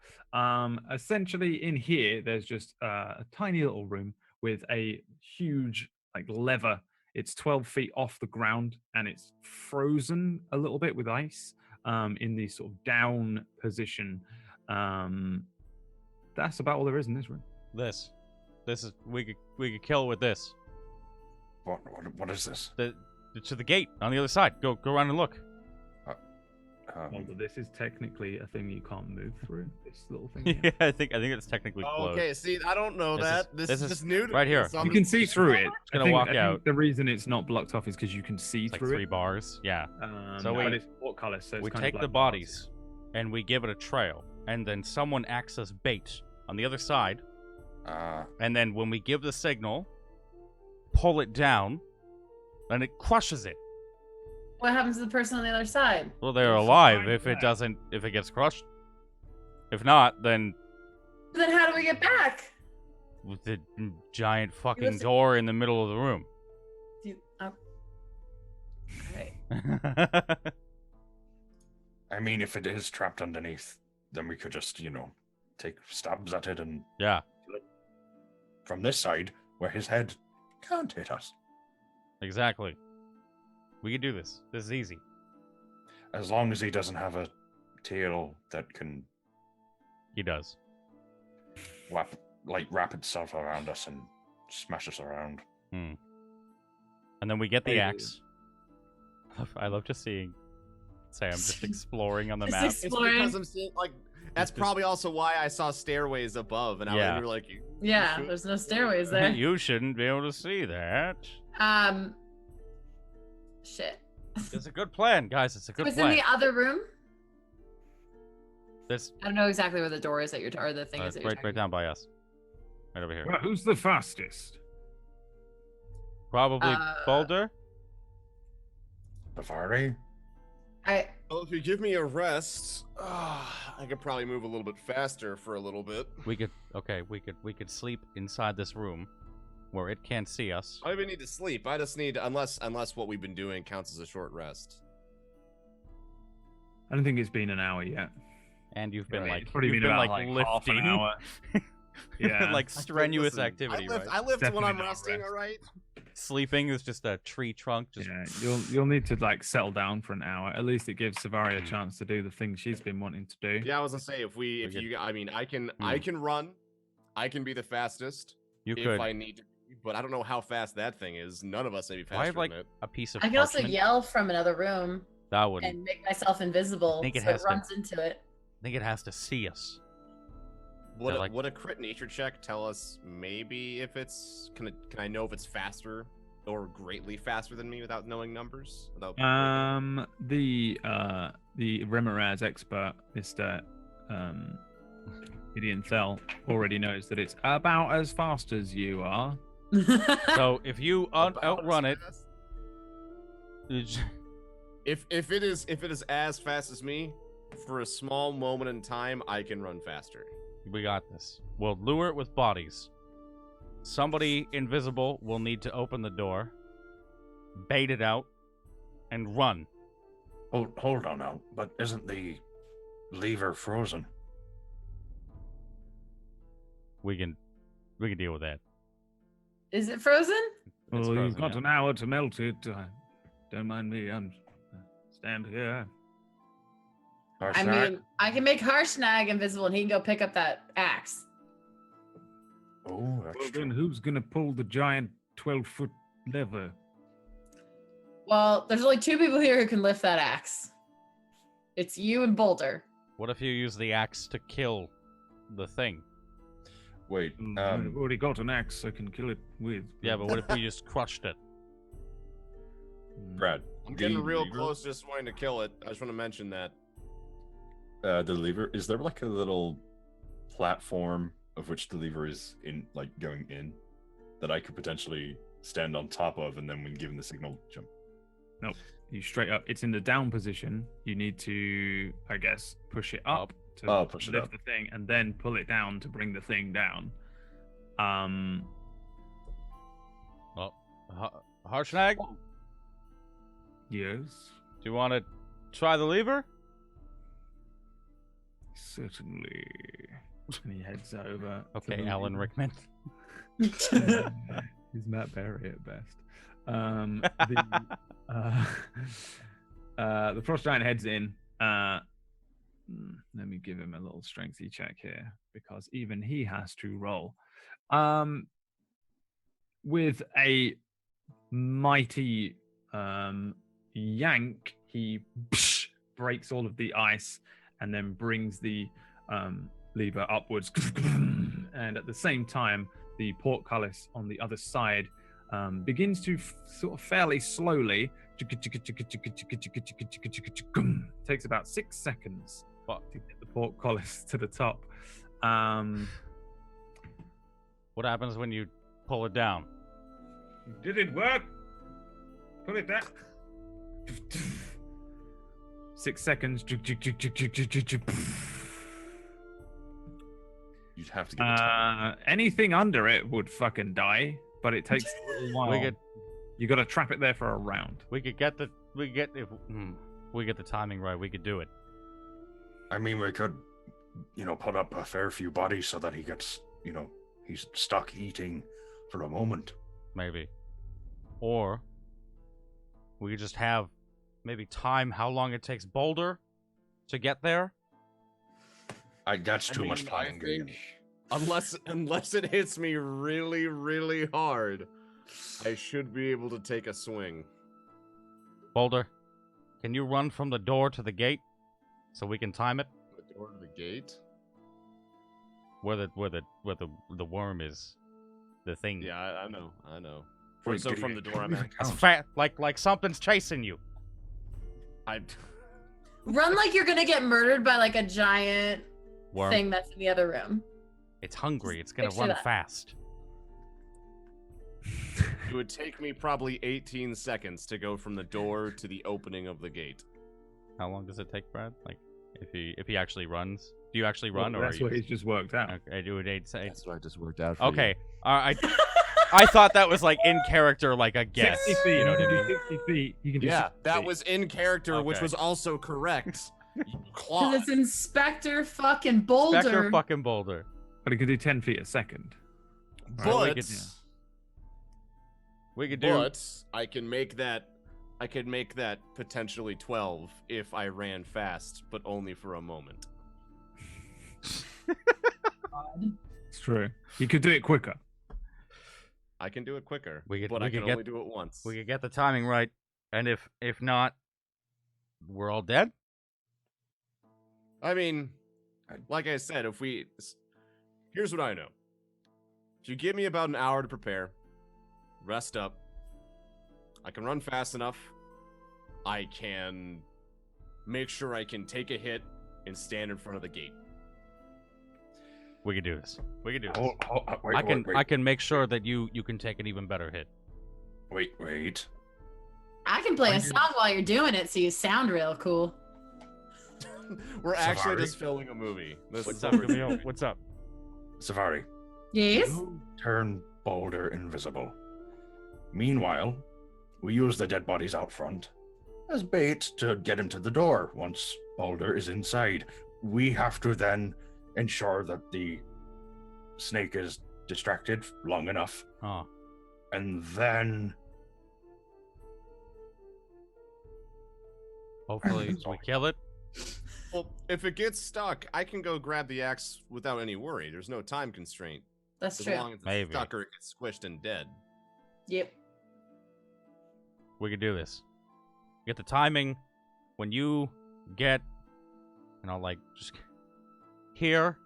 Speaker 2: Essentially, in here, there's just a tiny little room with a huge like lever. It's 12 feet off the ground, and it's frozen a little bit with ice in the sort of down position. That's about all there is in this room.
Speaker 3: This is we could kill with this.
Speaker 5: What is this?
Speaker 3: To the gate on the other side. Go around and look.
Speaker 2: Although this is technically a thing you can't move through. This little thing.
Speaker 3: Yeah, I think it's technically closed.
Speaker 1: Okay, see, I don't know that. This is just new to
Speaker 3: right
Speaker 1: me,
Speaker 3: here.
Speaker 1: so
Speaker 2: You
Speaker 1: I'm
Speaker 2: can see through it.
Speaker 3: gonna walk
Speaker 2: I think
Speaker 3: out.
Speaker 2: the reason it's not blocked off is because you can see
Speaker 3: It's like
Speaker 2: through
Speaker 3: 3
Speaker 2: it.
Speaker 3: bars. Yeah.
Speaker 2: So
Speaker 3: we-
Speaker 2: but it's portcullis, so it's
Speaker 3: We
Speaker 2: kind
Speaker 3: take
Speaker 2: of
Speaker 3: the
Speaker 2: like
Speaker 3: bodies and we give it a trail, and then someone acts as bait on the other side, and then when we give the signal, pull it down, and it crushes it.
Speaker 4: What happens to the person on the other side?
Speaker 3: Well, they're
Speaker 2: It's
Speaker 3: alive
Speaker 2: fine
Speaker 3: if it
Speaker 2: back.
Speaker 3: doesn't, if it gets crushed. If not, then
Speaker 4: Then how do we get back?
Speaker 3: with the giant fucking
Speaker 4: listen-
Speaker 3: door in the middle of the room.
Speaker 4: Okay.
Speaker 5: I mean, if it is trapped underneath, then we could just, take stabs at it and
Speaker 3: Yeah,
Speaker 5: from this side, where his head can't hit us.
Speaker 3: exactly. We can do this. This is easy.
Speaker 5: As long as he doesn't have a tail that can
Speaker 3: He does.
Speaker 5: wrap itself around us and smash us around.
Speaker 3: And then we get the
Speaker 2: Hey.
Speaker 3: axe. I love just seeing Sam just exploring on the
Speaker 4: Just
Speaker 3: map.
Speaker 1: It's
Speaker 4: Exploring.
Speaker 1: because I'm seeing like that's
Speaker 3: Just-
Speaker 1: probably also why I saw stairways above, and
Speaker 3: Yeah.
Speaker 1: we were like,
Speaker 4: Yeah,
Speaker 1: should-
Speaker 4: there's no stairways there.
Speaker 3: You shouldn't be able to see that.
Speaker 4: Shit.
Speaker 3: It's a good plan, guys. It's a good
Speaker 4: What's in
Speaker 3: plan.
Speaker 4: the other room?
Speaker 3: This
Speaker 4: I don't know exactly where the door is that you're, or the thing is that you're
Speaker 3: right down by us. Right over here.
Speaker 2: Well, who's the fastest?
Speaker 3: Probably Boulder.
Speaker 5: Safari?
Speaker 1: well, if you give me a rest, I could probably move a little bit faster for a little bit.
Speaker 3: We could we could sleep inside this room where it can't see us.
Speaker 1: I don't even need to sleep. I just need unless what we've been doing counts as a short rest.
Speaker 2: I don't think it's been an hour yet.
Speaker 3: And you've been
Speaker 1: Right.
Speaker 3: like
Speaker 2: It's probably
Speaker 3: you've
Speaker 2: been
Speaker 3: been
Speaker 2: about
Speaker 3: like
Speaker 2: half an
Speaker 3: lifting.
Speaker 2: hour. Yeah.
Speaker 3: like strenuous
Speaker 1: Listen,
Speaker 3: activity, right?
Speaker 1: I lift when
Speaker 2: Definitely
Speaker 1: I'm
Speaker 2: not
Speaker 1: resting.
Speaker 2: rest.
Speaker 1: All right.
Speaker 3: Sleeping is just a tree trunk. Just
Speaker 2: Yeah, you'll need to like settle down for an hour. At least it gives Savari a chance to do the thing she's been wanting to do.
Speaker 1: Yeah, I was gonna say if
Speaker 3: could-
Speaker 1: you, I mean, I can run, I can be the fastest
Speaker 3: you
Speaker 1: if
Speaker 3: could.
Speaker 1: I need to, but I don't know how fast that thing is. None of us may be faster
Speaker 3: I have like
Speaker 1: than it.
Speaker 3: a piece of.
Speaker 4: I can also
Speaker 3: parchment.
Speaker 4: yell from another room
Speaker 3: That would.
Speaker 4: and make myself invisible
Speaker 3: think it
Speaker 4: so it
Speaker 3: has to-
Speaker 4: runs into it.
Speaker 3: I think it has to see us.
Speaker 1: Would,
Speaker 3: like-
Speaker 1: would a crit nature check tell us maybe if it's can I know if it's faster or greatly faster than me without knowing numbers? Without
Speaker 2: The Remoraz expert, Mr. Gideon Thel, already knows that it's about as fast as you are.
Speaker 3: So if you
Speaker 1: about
Speaker 3: outrun
Speaker 1: as
Speaker 3: it,
Speaker 1: fast? If it is as fast as me, for a small moment in time, I can run faster.
Speaker 3: we got this. We'll lure it with bodies. Somebody invisible will need to open the door, bait it out, and run.
Speaker 5: Hold on now, but isn't the lever frozen?
Speaker 3: We can deal with that.
Speaker 4: Is it frozen?
Speaker 3: It's
Speaker 2: Well, you've
Speaker 3: frozen,
Speaker 2: got
Speaker 3: yeah.
Speaker 2: an hour to melt it. Don't mind me. I'm stand here.
Speaker 4: I mean, I can make Harshnag invisible and he can go pick up that axe.
Speaker 5: Oh, that's
Speaker 2: Well,
Speaker 5: true.
Speaker 2: then who's gonna pull the giant 12-foot lever?
Speaker 4: Well, there's only 2 people here who can lift that axe. It's you and Boulder.
Speaker 3: What if you use the axe to kill the thing?
Speaker 5: Wait.
Speaker 2: I've already got an axe I can kill it with.
Speaker 3: Yeah, but what if we just crushed it?
Speaker 5: Brad.
Speaker 1: I'm getting
Speaker 5: the
Speaker 1: real
Speaker 5: lever-
Speaker 1: close to just wanting to kill it. I just want to mention that.
Speaker 5: The lever, is there like a little platform of which the lever is in, like going in, that I could potentially stand on top of, and then when given the signal, jump?
Speaker 2: Nope. You straight up. It's in the down position. You need to, I guess, push it up to
Speaker 5: push it
Speaker 2: lift
Speaker 5: up.
Speaker 2: the thing, and then pull it down to bring the thing down.
Speaker 3: Well, Harshnag,
Speaker 2: Yes.
Speaker 3: do you want to try the lever?
Speaker 2: Certainly. And he heads over.
Speaker 3: Okay,
Speaker 2: to the
Speaker 3: Alan
Speaker 2: lever.
Speaker 3: Rickman.
Speaker 2: He's Matt Berry at best. The frost giant heads in. Let me give him a little strengthy check here, because even he has to roll. With a mighty yank, he breaks all of the ice and then brings the lever upwards. And at the same time, the portcullis on the other side begins to sort of fairly slowly. Takes about 6 seconds to get the portcullis to the top.
Speaker 3: What happens when you pull it down?
Speaker 2: Did it work? Pull it down. 6 seconds.
Speaker 5: You'd have to give it time.
Speaker 2: Anything under it would fucking die, but it takes a little while. You got to trap it there for a round.
Speaker 3: If we get the timing right, we could do it.
Speaker 5: I mean, we could, put up a fair few bodies so that he gets, he's stuck eating for a moment.
Speaker 3: Maybe. Or we could just have maybe time how long it takes Boulder to get there.
Speaker 5: That's too much planning.
Speaker 1: I think, unless it hits me really, really hard, I should be able to take a swing.
Speaker 3: Boulder, can you run from the door to the gate so we can time it?
Speaker 1: The door to the gate?
Speaker 3: Where the worm is, the thing.
Speaker 1: Yeah, I know.
Speaker 5: Wait,
Speaker 1: So from the door, I'm at.
Speaker 3: It's fat, like something's chasing you.
Speaker 4: Run like you're gonna get murdered by like a giant
Speaker 3: Worm.
Speaker 4: thing that's in the other room.
Speaker 3: It's hungry. It's gonna
Speaker 4: Picture
Speaker 3: run
Speaker 4: that.
Speaker 3: fast.
Speaker 1: It would take me probably 18 seconds to go from the door to the opening of the gate.
Speaker 3: How long does it take, Brad? Like, if he actually runs, do you actually run, or
Speaker 2: that's
Speaker 3: are you?
Speaker 2: what he's just worked out.
Speaker 3: Okay, I do it 8 seconds.
Speaker 1: That's what I just worked out for
Speaker 3: Okay, I thought that was like in character, like a guess.
Speaker 2: 60 feet.
Speaker 3: You know what I
Speaker 2: You
Speaker 3: mean?
Speaker 2: can do 60 feet. You can do
Speaker 1: Yeah,
Speaker 2: 60
Speaker 1: that
Speaker 2: feet.
Speaker 1: was in character, which
Speaker 3: Okay.
Speaker 1: was also correct. You
Speaker 4: Because
Speaker 1: clock.
Speaker 4: it's Inspector fucking Boulder.
Speaker 3: Spectre fucking Boulder.
Speaker 2: But he can do 10 feet a second.
Speaker 1: But,
Speaker 3: We could do.
Speaker 1: but I can make that. I could make that potentially 12 if I ran fast, but only for a moment.
Speaker 2: It's true. You could do it quicker.
Speaker 1: I can do it quicker,
Speaker 3: We could-
Speaker 1: but
Speaker 3: we
Speaker 1: I
Speaker 3: could
Speaker 1: can
Speaker 3: get-
Speaker 1: only do it once.
Speaker 3: We could get the timing right, and if not, we're all dead.
Speaker 1: I mean, like I said, here's what I know. If you give me about an hour to prepare, rest up, I can run fast enough, I can make sure I can take a hit and stand in front of the gate.
Speaker 3: We could do this. We could do this.
Speaker 5: Wait,
Speaker 3: I can make sure that you can take an even better hit.
Speaker 5: Wait.
Speaker 4: I can play a song while you're doing it, so you sound real cool.
Speaker 1: We're actually
Speaker 5: Safari?
Speaker 1: just filming a movie. This
Speaker 3: What's
Speaker 1: is
Speaker 3: up,
Speaker 1: what we're
Speaker 3: Camille?
Speaker 1: doing.
Speaker 3: What's up?
Speaker 5: Safari,
Speaker 4: Yes?
Speaker 5: you turn Boulder invisible. Meanwhile, we use the dead bodies out front as bait to get him to the door once Boulder is inside. We have to then ensure that the snake is distracted long enough,
Speaker 3: Oh,
Speaker 5: and then
Speaker 3: hopefully we kill it.
Speaker 1: Well, if it gets stuck, I can go grab the axe without any worry. There's no time constraint.
Speaker 4: That's
Speaker 1: As
Speaker 4: true.
Speaker 1: long as it's
Speaker 3: Maybe.
Speaker 1: stuck or it gets squished and dead.
Speaker 4: Yep.
Speaker 3: We could do this. Get the timing when you get, just here.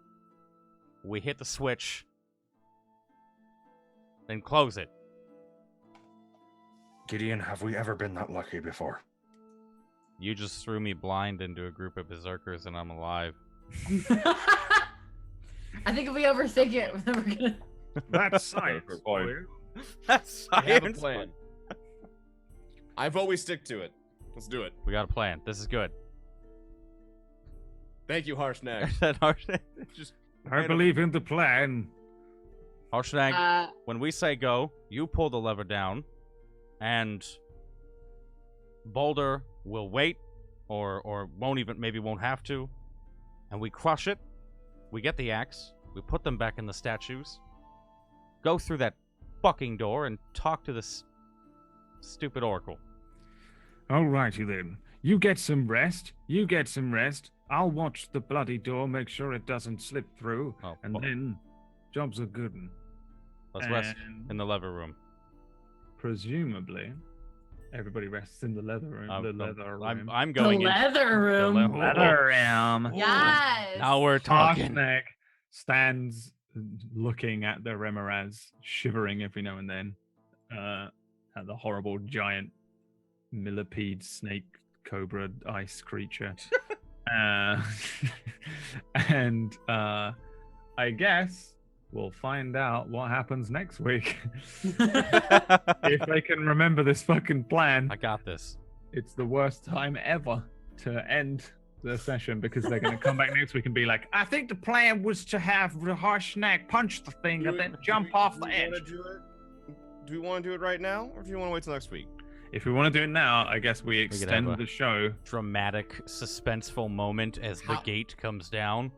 Speaker 3: We hit the switch, then close it.
Speaker 5: Gideon, have we ever been that lucky before?
Speaker 3: You just threw me blind into a group of berserkers and I'm alive.
Speaker 4: I think if we overthink it, then we're gonna.
Speaker 2: That's science.
Speaker 5: Fair point.
Speaker 3: That's
Speaker 1: I have a
Speaker 3: science.
Speaker 1: plan. I've always stick to it. Let's do it.
Speaker 3: We got a plan. This is good.
Speaker 1: Thank you, Harshnag.
Speaker 3: Just
Speaker 2: I believe in the plan.
Speaker 3: Harshnag, when we say go, you pull the lever down, and Boulder will wait, or maybe won't have to, and we crush it. We get the axe. We put them back in the statues. Go through that fucking door and talk to this stupid oracle.
Speaker 2: Alrighty then. You get some rest. You get some rest. I'll watch the bloody door, make sure it doesn't slip through,
Speaker 3: Oh,
Speaker 2: and
Speaker 3: fuck.
Speaker 2: then job's a good one.
Speaker 3: Let's rest
Speaker 2: And
Speaker 3: in the lever room.
Speaker 2: presumably, everybody rests in the leather room.
Speaker 3: I'm
Speaker 2: room.
Speaker 3: I'm
Speaker 4: The
Speaker 3: going in.
Speaker 4: leather room.
Speaker 2: leather room.
Speaker 4: Yes.
Speaker 3: Now we're talking.
Speaker 2: Harshnag stands looking at the Remoraz, shivering every now and then at the horrible giant millipede snake cobra ice creature. And I guess we'll find out what happens next week. If they can remember this fucking plan,
Speaker 3: I got this.
Speaker 2: it's the worst time ever to end the session because they're going to come back next week and be like, I think the plan was to have the Harshnag punch the thing and then jump off the edge.
Speaker 1: Do we want to do it right now, or do you want to wait till next week?
Speaker 2: If we want to do it now, I guess we
Speaker 3: could
Speaker 2: extend
Speaker 3: have a-
Speaker 2: the show.
Speaker 3: Dramatic, suspenseful moment as the
Speaker 1: How-
Speaker 3: gate comes down.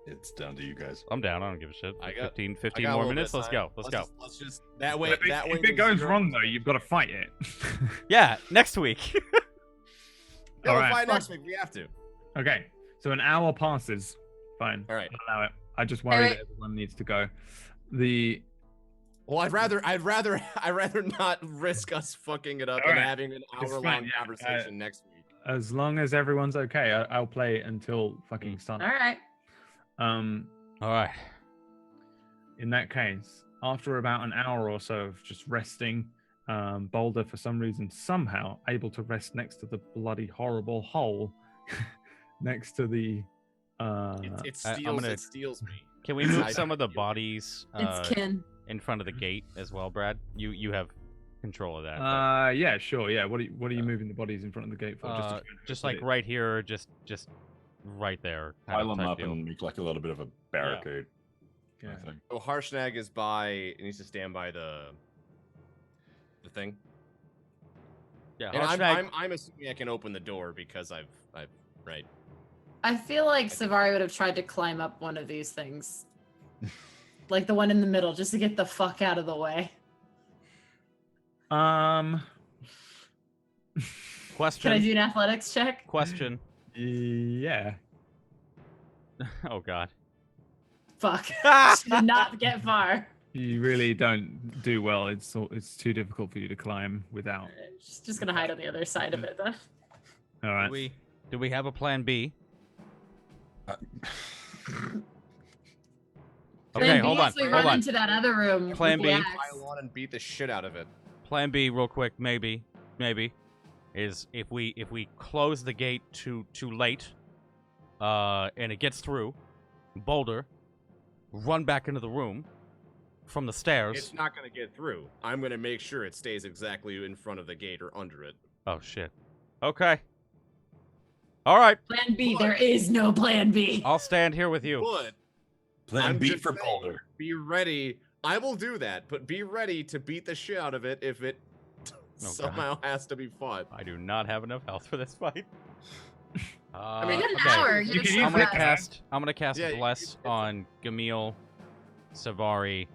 Speaker 5: It's down to you guys.
Speaker 3: I'm down. I don't give a shit.
Speaker 1: I got-
Speaker 3: 15
Speaker 1: I got a
Speaker 3: more
Speaker 1: little
Speaker 3: minutes.
Speaker 1: bit of
Speaker 3: Let's
Speaker 1: time.
Speaker 3: go. Let's go.
Speaker 1: Let's just that way.
Speaker 2: If
Speaker 1: That way.
Speaker 2: it goes wrong, though, you've got to fight it.
Speaker 3: Yeah, next week.
Speaker 1: Yeah, we'll
Speaker 2: Alright.
Speaker 1: fight next week. We have to.
Speaker 2: Okay, so an hour passes. Fine.
Speaker 1: All right.
Speaker 2: I'll allow it. I just worry
Speaker 4: Alright.
Speaker 2: that everyone needs to go. The
Speaker 1: Well, I'd rather not risk us fucking it up
Speaker 2: All
Speaker 1: and
Speaker 2: right.
Speaker 1: having an
Speaker 2: It's
Speaker 1: hour-long
Speaker 2: fine, yeah.
Speaker 1: conversation next week.
Speaker 2: as long as everyone's okay, I'll play until fucking sun.
Speaker 4: All right.
Speaker 3: All right.
Speaker 2: In that case, after about an hour or so of just resting, Boulder, for some reason, somehow able to rest next to the bloody horrible hole next to the.
Speaker 1: It
Speaker 3: I'm
Speaker 1: steals.
Speaker 3: gonna-
Speaker 1: It steals me.
Speaker 3: Can we move
Speaker 1: I-
Speaker 3: some of the bodies
Speaker 4: It's Kin.
Speaker 3: in front of the gate as well, Brad? You have control of that. but,
Speaker 2: Yeah, sure. Yeah. What are you moving the bodies in front of the gate for?
Speaker 3: just like right here, or just right there. kind
Speaker 5: Pile
Speaker 3: of
Speaker 5: them
Speaker 3: type
Speaker 5: up
Speaker 3: deal.
Speaker 5: and make like a little bit of a barricade.
Speaker 2: Yeah.
Speaker 5: I think.
Speaker 1: So Harshnag is by. It needs to stand by the thing.
Speaker 3: Yeah,
Speaker 1: And
Speaker 3: Harshnag-
Speaker 1: I'm assuming I can open the door because I've right.
Speaker 4: I feel like Savari would have tried to climb up one of these things. Like the one in the middle, just to get the fuck out of the way.
Speaker 3: Question.
Speaker 4: Can I do an athletics check?
Speaker 3: Question.
Speaker 2: Yeah.
Speaker 3: Oh God.
Speaker 4: Fuck. Did not get far.
Speaker 2: You really don't do well. It's too difficult for you to climb without.
Speaker 4: Just gonna hide on the other side of it then.
Speaker 2: All right.
Speaker 3: Do we have a plan B? Okay,
Speaker 4: Plan B
Speaker 3: hold on.
Speaker 4: is we
Speaker 3: Hold
Speaker 4: run
Speaker 3: on.
Speaker 4: into that other room.
Speaker 3: Plan
Speaker 4: with the
Speaker 3: B.
Speaker 4: axe.
Speaker 1: Pile on and beat the shit out of it.
Speaker 3: Plan B, real quick, maybe, is if we close the gate too late, and it gets through, Boulder, run back into the room from the stairs.
Speaker 1: It's not gonna get through. I'm gonna make sure it stays exactly in front of the gate or under it.
Speaker 3: Oh shit. Okay. All right.
Speaker 4: Plan B. There is no plan B.
Speaker 3: I'll stand here with you.
Speaker 1: But
Speaker 5: Plan
Speaker 1: I'm
Speaker 5: B
Speaker 1: just
Speaker 5: for
Speaker 1: saying,
Speaker 5: Boulder.
Speaker 1: be ready. I will do that, but be ready to beat the shit out of it if it somehow has to be fought.
Speaker 3: I do not have enough health for this fight.
Speaker 4: We got an
Speaker 3: okay.
Speaker 4: hour.
Speaker 2: You
Speaker 4: You
Speaker 2: can
Speaker 4: can
Speaker 2: use
Speaker 3: I'm gonna
Speaker 2: that.
Speaker 3: cast
Speaker 1: Yeah,
Speaker 3: Bless on Gamil, Savari,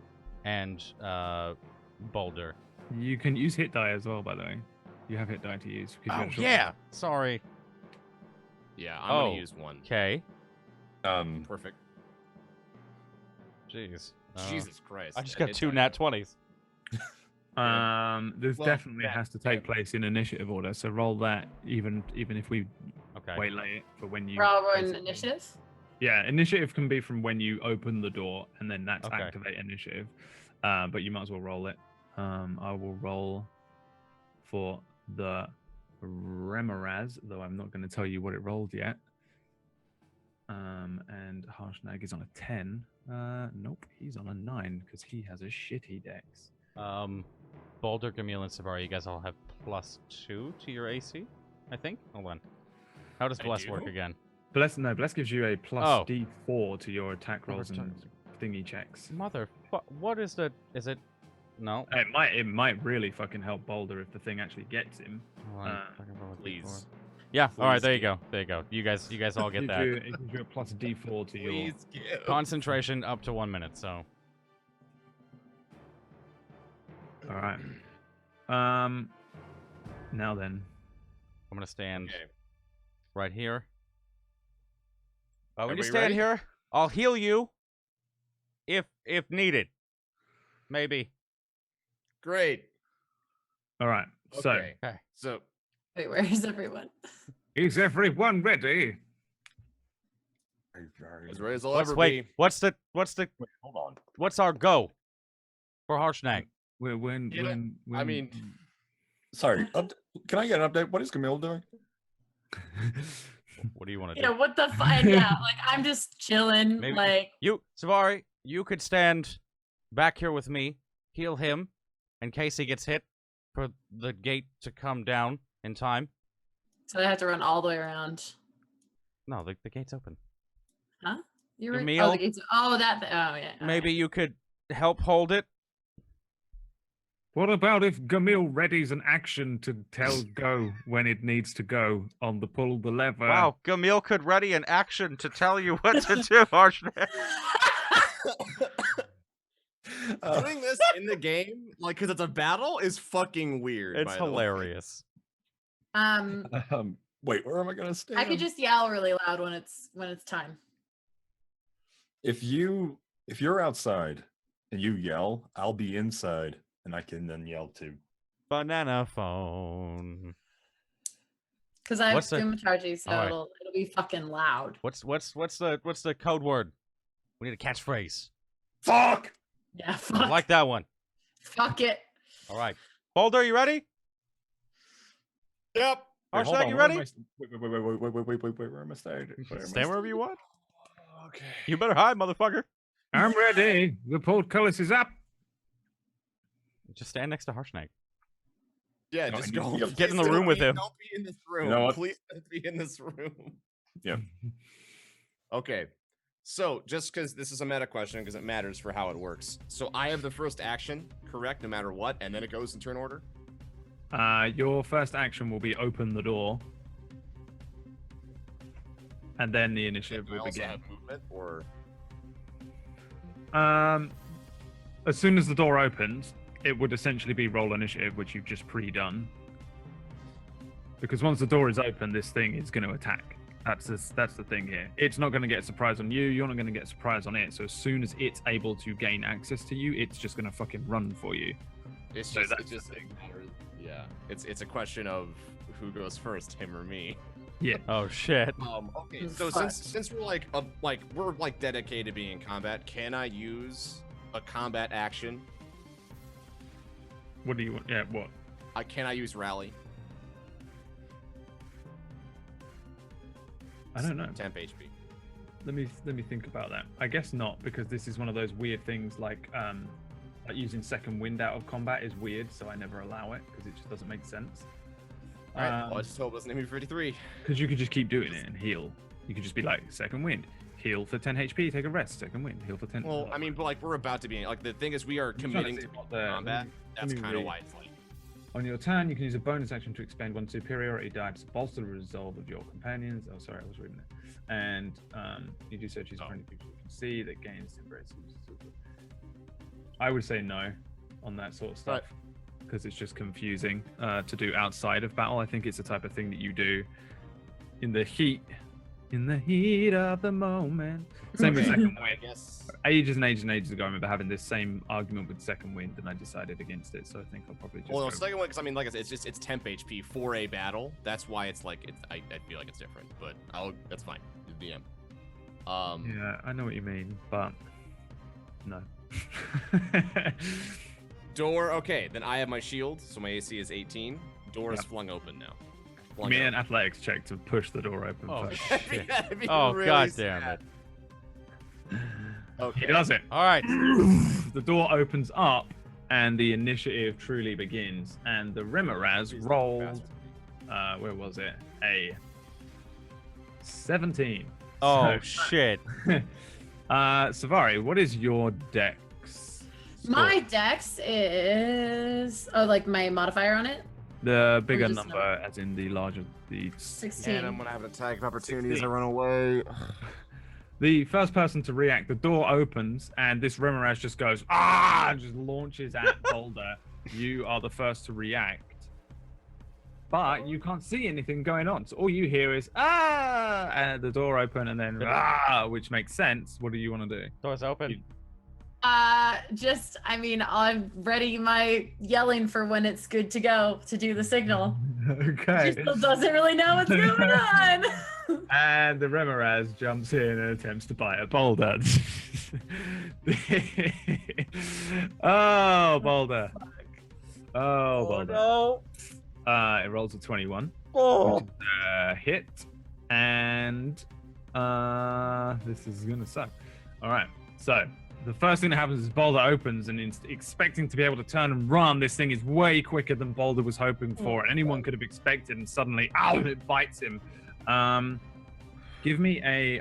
Speaker 3: and Boulder.
Speaker 2: You can use hit die as well, by the way. You have hit die to use. 'cause you
Speaker 3: Oh
Speaker 2: have short
Speaker 3: yeah. Sorry.
Speaker 1: Yeah, I'm
Speaker 3: Oh.
Speaker 1: gonna use one.
Speaker 3: Okay.
Speaker 1: Perfect.
Speaker 3: Jeez.
Speaker 1: Jesus Christ.
Speaker 3: I just got
Speaker 1: It's
Speaker 3: two
Speaker 1: like-
Speaker 3: nat 20s.
Speaker 2: This
Speaker 1: Well,
Speaker 2: definitely
Speaker 1: yeah,
Speaker 2: has to take
Speaker 1: yeah.
Speaker 2: place in initiative order. So roll that, even if we
Speaker 3: Okay.
Speaker 2: waylay it for when you.
Speaker 4: We're all
Speaker 2: place
Speaker 4: rolling
Speaker 2: it.
Speaker 4: initiative.
Speaker 2: Yeah, initiative can be from when you open the door, and then that's
Speaker 3: Okay.
Speaker 2: activate initiative. But you might as well roll it. I will roll for the Remoraz, though I'm not going to tell you what it rolled yet. And Harshnag is on a 10. Nope, he's on a 9 because he has a shitty dex.
Speaker 3: Boulder, Gamil, and Savari, you guys all have +2 to your AC, I think. Hold on. How does Bless work again?
Speaker 2: Bless gives you a plus
Speaker 3: Oh.
Speaker 2: D4 to your attack rolls and
Speaker 3: Overturns.
Speaker 2: thingy checks.
Speaker 3: What is the... Is it... No.
Speaker 2: It might really fucking help Boulder if the thing actually gets him.
Speaker 3: Hold on, fucking roll a
Speaker 1: Please.
Speaker 3: D4. Yeah, all right,
Speaker 1: Please
Speaker 3: there you
Speaker 1: give.
Speaker 3: go. There you go. You guys all get
Speaker 2: It
Speaker 3: that.
Speaker 2: gives you a plus D4 to your...
Speaker 1: Please give.
Speaker 3: Concentration up to 1 minute, so...
Speaker 2: All right. Now then.
Speaker 3: I'm gonna stand
Speaker 1: Okay.
Speaker 3: right here. When you
Speaker 1: Everybody
Speaker 3: stand
Speaker 1: ready?
Speaker 3: here, I'll heal you if needed. Maybe.
Speaker 1: Great.
Speaker 2: All right. So,
Speaker 1: Okay. So
Speaker 4: Wait, where is everyone?
Speaker 2: is everyone ready?
Speaker 1: as ready as I'll
Speaker 3: Let's
Speaker 1: ever
Speaker 3: wait.
Speaker 1: be.
Speaker 3: What's
Speaker 5: Hold on.
Speaker 3: what's our go for Harshnag?
Speaker 2: When
Speaker 1: You know, I mean-
Speaker 5: Sorry. Can I get an update? What is Camille doing?
Speaker 3: What do you want to
Speaker 4: Yeah,
Speaker 3: do?
Speaker 4: what the fuck? Yeah, like I'm just chilling.
Speaker 3: Maybe-
Speaker 4: Like,
Speaker 3: You, Savari, you could stand back here with me, heal him, in case he gets hit, for the gate to come down in time.
Speaker 4: so I have to run all the way around.
Speaker 3: No, the gate's open.
Speaker 4: You were
Speaker 3: Camille?
Speaker 4: the gates. Oh, that. Oh, yeah. all
Speaker 3: Maybe
Speaker 4: right.
Speaker 3: you could help hold it.
Speaker 2: What about if Gamil readies an action to tell go when it needs to go on the pull the lever?
Speaker 3: Wow, Gamil could ready an action to tell you what to do, Harshnag.
Speaker 1: Doing this in the game, like, because it's a battle, is fucking weird.
Speaker 3: It's
Speaker 1: by the way.
Speaker 3: hilarious.
Speaker 5: Wait, where am I gonna stand?
Speaker 4: I could just yell really loud when it's time.
Speaker 5: If you're outside and you yell, I'll be inside and I can then yell too.
Speaker 3: Banana phone.
Speaker 4: Because I have
Speaker 3: What's the-
Speaker 4: Dumatargy, so
Speaker 3: Alright.
Speaker 4: it'll be fucking loud.
Speaker 3: What's the code word? We need a catchphrase.
Speaker 5: Fuck!
Speaker 4: Yeah,
Speaker 3: I
Speaker 4: fuck.
Speaker 3: like that one.
Speaker 4: Fuck it.
Speaker 3: All right, Boulder, you ready?
Speaker 1: Yep.
Speaker 5: Wait, hold
Speaker 3: Harshnag,
Speaker 5: on,
Speaker 3: you
Speaker 5: where am
Speaker 3: ready?
Speaker 5: Wait, where am I staying?
Speaker 3: Stand wherever you want.
Speaker 1: Okay.
Speaker 3: You better hide, motherfucker.
Speaker 2: I'm ready. The portcullis is up.
Speaker 3: Just stand next to Harshnag.
Speaker 1: Yeah,
Speaker 5: No,
Speaker 1: just
Speaker 5: I
Speaker 1: go.
Speaker 5: need to
Speaker 3: get in the
Speaker 1: Please
Speaker 3: room
Speaker 1: don't
Speaker 3: with
Speaker 1: be-
Speaker 3: him.
Speaker 1: Don't be in this room.
Speaker 5: know what?
Speaker 1: Please don't be in this room.
Speaker 5: Yeah.
Speaker 1: Okay. So, just because this is a meta question, because it matters for how it works. So, I have the first action, correct, no matter what, and then it goes in turn order.
Speaker 2: Your first action will be open the door, and then the initiative
Speaker 1: I
Speaker 2: will
Speaker 1: also
Speaker 2: begin.
Speaker 1: have movement, or
Speaker 2: As soon as the door opens, it would essentially be roll initiative, which you've just pre-done. Because once the door is open, this thing is going to attack. That's the thing here. It's not going to get a surprise on you. You're not going to get a surprise on it. So as soon as it's able to gain access to you, it's just going to fucking run for you.
Speaker 1: it's
Speaker 2: So
Speaker 1: just,
Speaker 2: that's
Speaker 1: it's
Speaker 2: the
Speaker 1: just
Speaker 2: thing.
Speaker 1: yeah. It's a question of who goes first, him or me.
Speaker 2: Yeah.
Speaker 3: Oh shit.
Speaker 1: Okay. So
Speaker 4: Fuck.
Speaker 1: since we're like dedicated to being in combat, can I use a combat action?
Speaker 2: What do you want? Yeah. What?
Speaker 1: Can I use rally?
Speaker 2: I don't know.
Speaker 1: Temp HP.
Speaker 2: Let me think about that. I guess not, because this is one of those weird things like using second wind out of combat is weird, so I never allow it because it just doesn't make sense.
Speaker 1: All right. Well, I just hope it wasn't ME53.
Speaker 2: Because you could just keep doing it and heal. You could just be like, second wind, heal for 10 HP, take a rest, second wind, heal for 10.
Speaker 1: Well, I mean, but like we're about to be like the thing is we are
Speaker 2: I'm trying
Speaker 1: committing
Speaker 2: see
Speaker 1: to
Speaker 2: what the-
Speaker 1: combat. That's
Speaker 2: me
Speaker 1: kind of
Speaker 2: read.
Speaker 1: why it's like.
Speaker 2: On your turn, you can use a bonus action to expend one superiority die to bolster the resolve of your companions. Oh, sorry, I was reading it. And you do so choose a friendly creature you can see that gains temporary. I would say no on that sort of stuff because it's just confusing to do outside of battle. I think it's the type of thing that you do in the heat of the moment. Same with second
Speaker 1: I
Speaker 2: wind.
Speaker 1: guess.
Speaker 2: Ages and ages and ages ago, I remember having this same argument with second wind, and I decided against it. So I think I'll probably just.
Speaker 1: Well, no,
Speaker 2: go-
Speaker 1: second one because I mean, like I said, it's temp HP for a battle. That's why it's like I feel like it's different, but that's fine. The DM.
Speaker 2: Yeah, I know what you mean, but no.
Speaker 1: Door. Okay, then I have my shield, so my AC is 18. Door is
Speaker 2: Yep.
Speaker 1: flung open now.
Speaker 2: Give me an athletics check to push the door open
Speaker 3: Oh,
Speaker 2: first.
Speaker 3: shit.
Speaker 1: That'd be
Speaker 3: Oh,
Speaker 1: really
Speaker 3: god damn
Speaker 1: sad.
Speaker 3: it.
Speaker 1: Okay.
Speaker 2: He does it.
Speaker 3: All right.
Speaker 2: The door opens up, and the initiative truly begins. And the Remoraz rolled. Where was it? A 17.
Speaker 3: Oh,
Speaker 2: So,
Speaker 3: shit.
Speaker 2: Savari, what is your dex?
Speaker 4: My dex is like my modifier on it.
Speaker 2: The bigger
Speaker 4: just
Speaker 2: number, as in the larger, the
Speaker 4: 16.
Speaker 1: And I'm gonna have an attack of opportunity as I
Speaker 2: 16.
Speaker 1: run away.
Speaker 2: The first person to react, the door opens, and this Remoraz just goes, ah, and just launches at Boulder. You are the first to react. But you can't see anything going on. So all you hear is, ah, and the door open, and then, ah, which makes sense. What do you want to do?
Speaker 3: Door's open.
Speaker 4: I'm ready my yelling for when it's good to go to do the signal.
Speaker 2: Okay.
Speaker 4: She still doesn't really know what's going on.
Speaker 2: And the Remoraz jumps in and attempts to bite a Boulder. Oh, Boulder. Oh, Boulder.
Speaker 3: no.
Speaker 2: It rolls a 21.
Speaker 3: Oh.
Speaker 2: Which is a hit. And this is going to suck. All right. So the first thing that happens is Boulder opens, and expecting to be able to turn and run, this thing is way quicker than Boulder was hoping for. And anyone could have expected, and suddenly, ow, it bites him. Give me a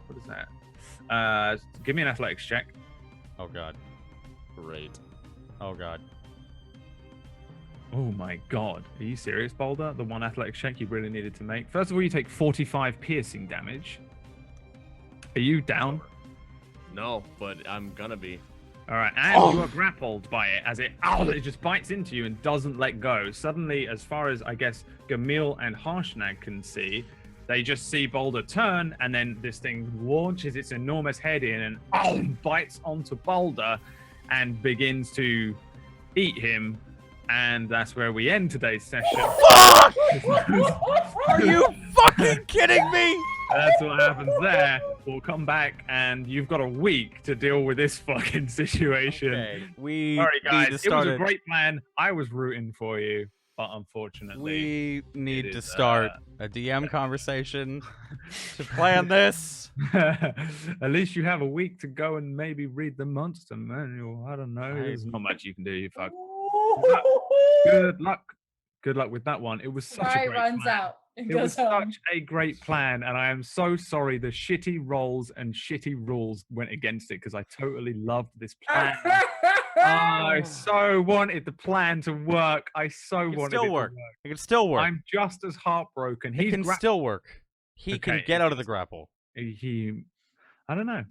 Speaker 2: what is that? Give me an athletics check.
Speaker 3: Oh god.
Speaker 1: Great.
Speaker 3: Oh god.
Speaker 2: Oh my god. Are you serious, Boulder? The one athletics check you really needed to make. First of all, you take 45 piercing damage. Are you down?
Speaker 1: No, but I'm gonna be.
Speaker 2: All right, and you are grappled by it as it just bites into you and doesn't let go. Suddenly, as far as I guess Gamil and Harshnag can see, they just see Boulder turn, and then this thing launches its enormous head in and bites onto Boulder and begins to eat him. And that's where we end today's session.
Speaker 3: Fuck! Are you fucking kidding me?
Speaker 2: That's what happens there. We'll come back, and you've got a week to deal with this fucking situation.
Speaker 3: Okay, we
Speaker 2: Sorry, guys.
Speaker 3: need to
Speaker 2: It
Speaker 3: start
Speaker 2: was a great plan. I was rooting for you, but unfortunately,
Speaker 3: We need
Speaker 2: it
Speaker 3: to
Speaker 2: is,
Speaker 3: start a DM conversation to plan this.
Speaker 2: at least you have a week to go and maybe read the monster manual. I don't know. There's not much you can do. You fuck. Good luck. Good luck with that one. It was such a
Speaker 4: Sorry,
Speaker 2: great
Speaker 4: runs
Speaker 2: plan.
Speaker 4: out. It
Speaker 2: It was
Speaker 4: goes home.
Speaker 2: such a great plan, and I am so sorry the shitty rolls and shitty rules went against it, because I totally loved this plan. I so wanted the plan to work. I so
Speaker 3: It can
Speaker 2: wanted
Speaker 3: still
Speaker 2: it
Speaker 3: work.
Speaker 2: to work.
Speaker 3: It can still work.
Speaker 2: I'm just as heartbroken.
Speaker 3: It can still work. He can
Speaker 2: Okay,
Speaker 3: get
Speaker 2: it
Speaker 3: out of the
Speaker 2: can-
Speaker 3: grapple.
Speaker 2: He, I don't know.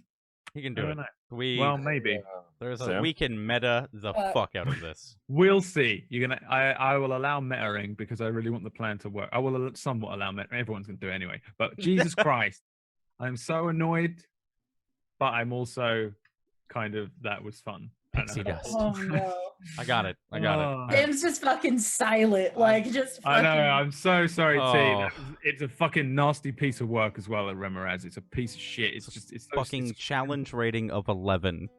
Speaker 3: He can
Speaker 2: I
Speaker 3: do
Speaker 2: don't
Speaker 3: it.
Speaker 2: know.
Speaker 3: We
Speaker 2: Well, maybe.
Speaker 3: there's a
Speaker 5: Sam?
Speaker 3: we can meta the fuck out of this.
Speaker 2: We'll see. You're gonna. I will allow metaing because I really want the plan to work. I will somewhat allow meta. Everyone's gonna do it anyway. But Jesus Christ, I'm so annoyed, but I'm also kind of that was fun. I don't
Speaker 3: Pixie
Speaker 2: know.
Speaker 3: dust.
Speaker 4: Oh no.
Speaker 3: I got it. I got
Speaker 2: Oh.
Speaker 4: Tim's just fucking silent. Like, just
Speaker 2: I
Speaker 4: fucking.
Speaker 2: know. I'm so sorry, T.
Speaker 3: Oh.
Speaker 2: It's a fucking nasty piece of work as well at Remoraz. It's a piece of shit. It's just it's so,
Speaker 3: Fucking challenge rating of 11.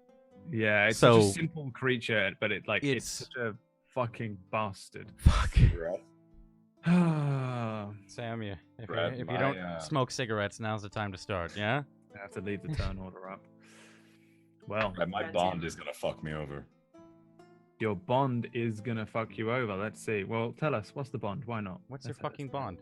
Speaker 2: yeah. It's
Speaker 3: so-
Speaker 2: such a simple creature, but it's
Speaker 3: It's-
Speaker 2: such a fucking bastard.
Speaker 3: Fuck.
Speaker 2: I
Speaker 3: Sam, if
Speaker 5: Brad,
Speaker 3: you
Speaker 5: my,
Speaker 3: don't smoke cigarettes, now's the time to start. Yeah.
Speaker 2: have to leave the turn order up. Well,
Speaker 5: My bond is gonna fuck me over.
Speaker 2: your bond is gonna fuck you over. Let's see. Well, tell us, what's the bond? Why not?
Speaker 3: What's your
Speaker 2: Let's have it.
Speaker 3: fucking bond?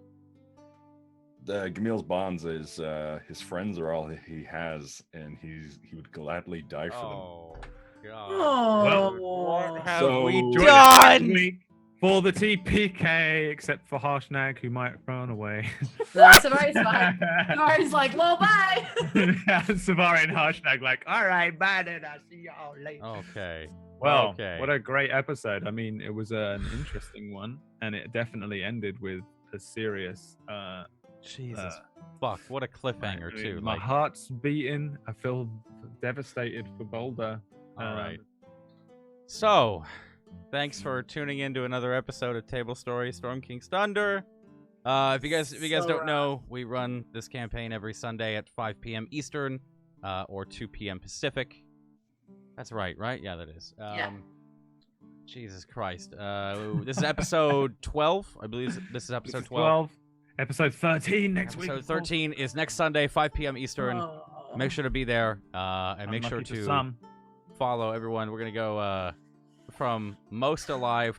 Speaker 5: Gamil's bonds is his friends are all he has, and he would gladly die for
Speaker 3: Oh god.
Speaker 4: Oh.
Speaker 3: What have
Speaker 5: So-
Speaker 3: we
Speaker 2: Join us next
Speaker 3: done?
Speaker 2: week for the TPK, except for Harshnag, who might run away.
Speaker 4: That's Savari's fine. Savari's like, well, bye.
Speaker 2: Savari and Harshnag like, all right, bye then. I'll see y'all later.
Speaker 3: Okay.
Speaker 2: Well,
Speaker 3: okay.
Speaker 2: what a great episode. I mean, it was an interesting one, and it definitely ended with a serious.
Speaker 3: Jesus. Fuck. What a cliffhanger
Speaker 2: I mean,
Speaker 3: too.
Speaker 2: my
Speaker 3: Like.
Speaker 2: heart's beating. I feel devastated for Boulder.
Speaker 3: All right. So, thanks for tuning in to another episode of TableStory Storm King's Thunder. If you guys
Speaker 4: So
Speaker 3: don't know, we run this campaign every Sunday at 5 p.m. Eastern, or 2 p.m. Pacific. That's right? Yeah, that is.
Speaker 4: Yeah.
Speaker 3: Jesus Christ. This is episode 12. I believe this is episode
Speaker 2: This is
Speaker 3: 12.
Speaker 2: Episode 13 next week.
Speaker 3: Episode
Speaker 2: of course.
Speaker 3: 13 is next Sunday, 5 p.m. Eastern.
Speaker 4: Oh.
Speaker 3: Make sure to be there, and make sure
Speaker 2: Unlucky for
Speaker 3: to
Speaker 2: some.
Speaker 3: follow everyone. We're going to go from most alive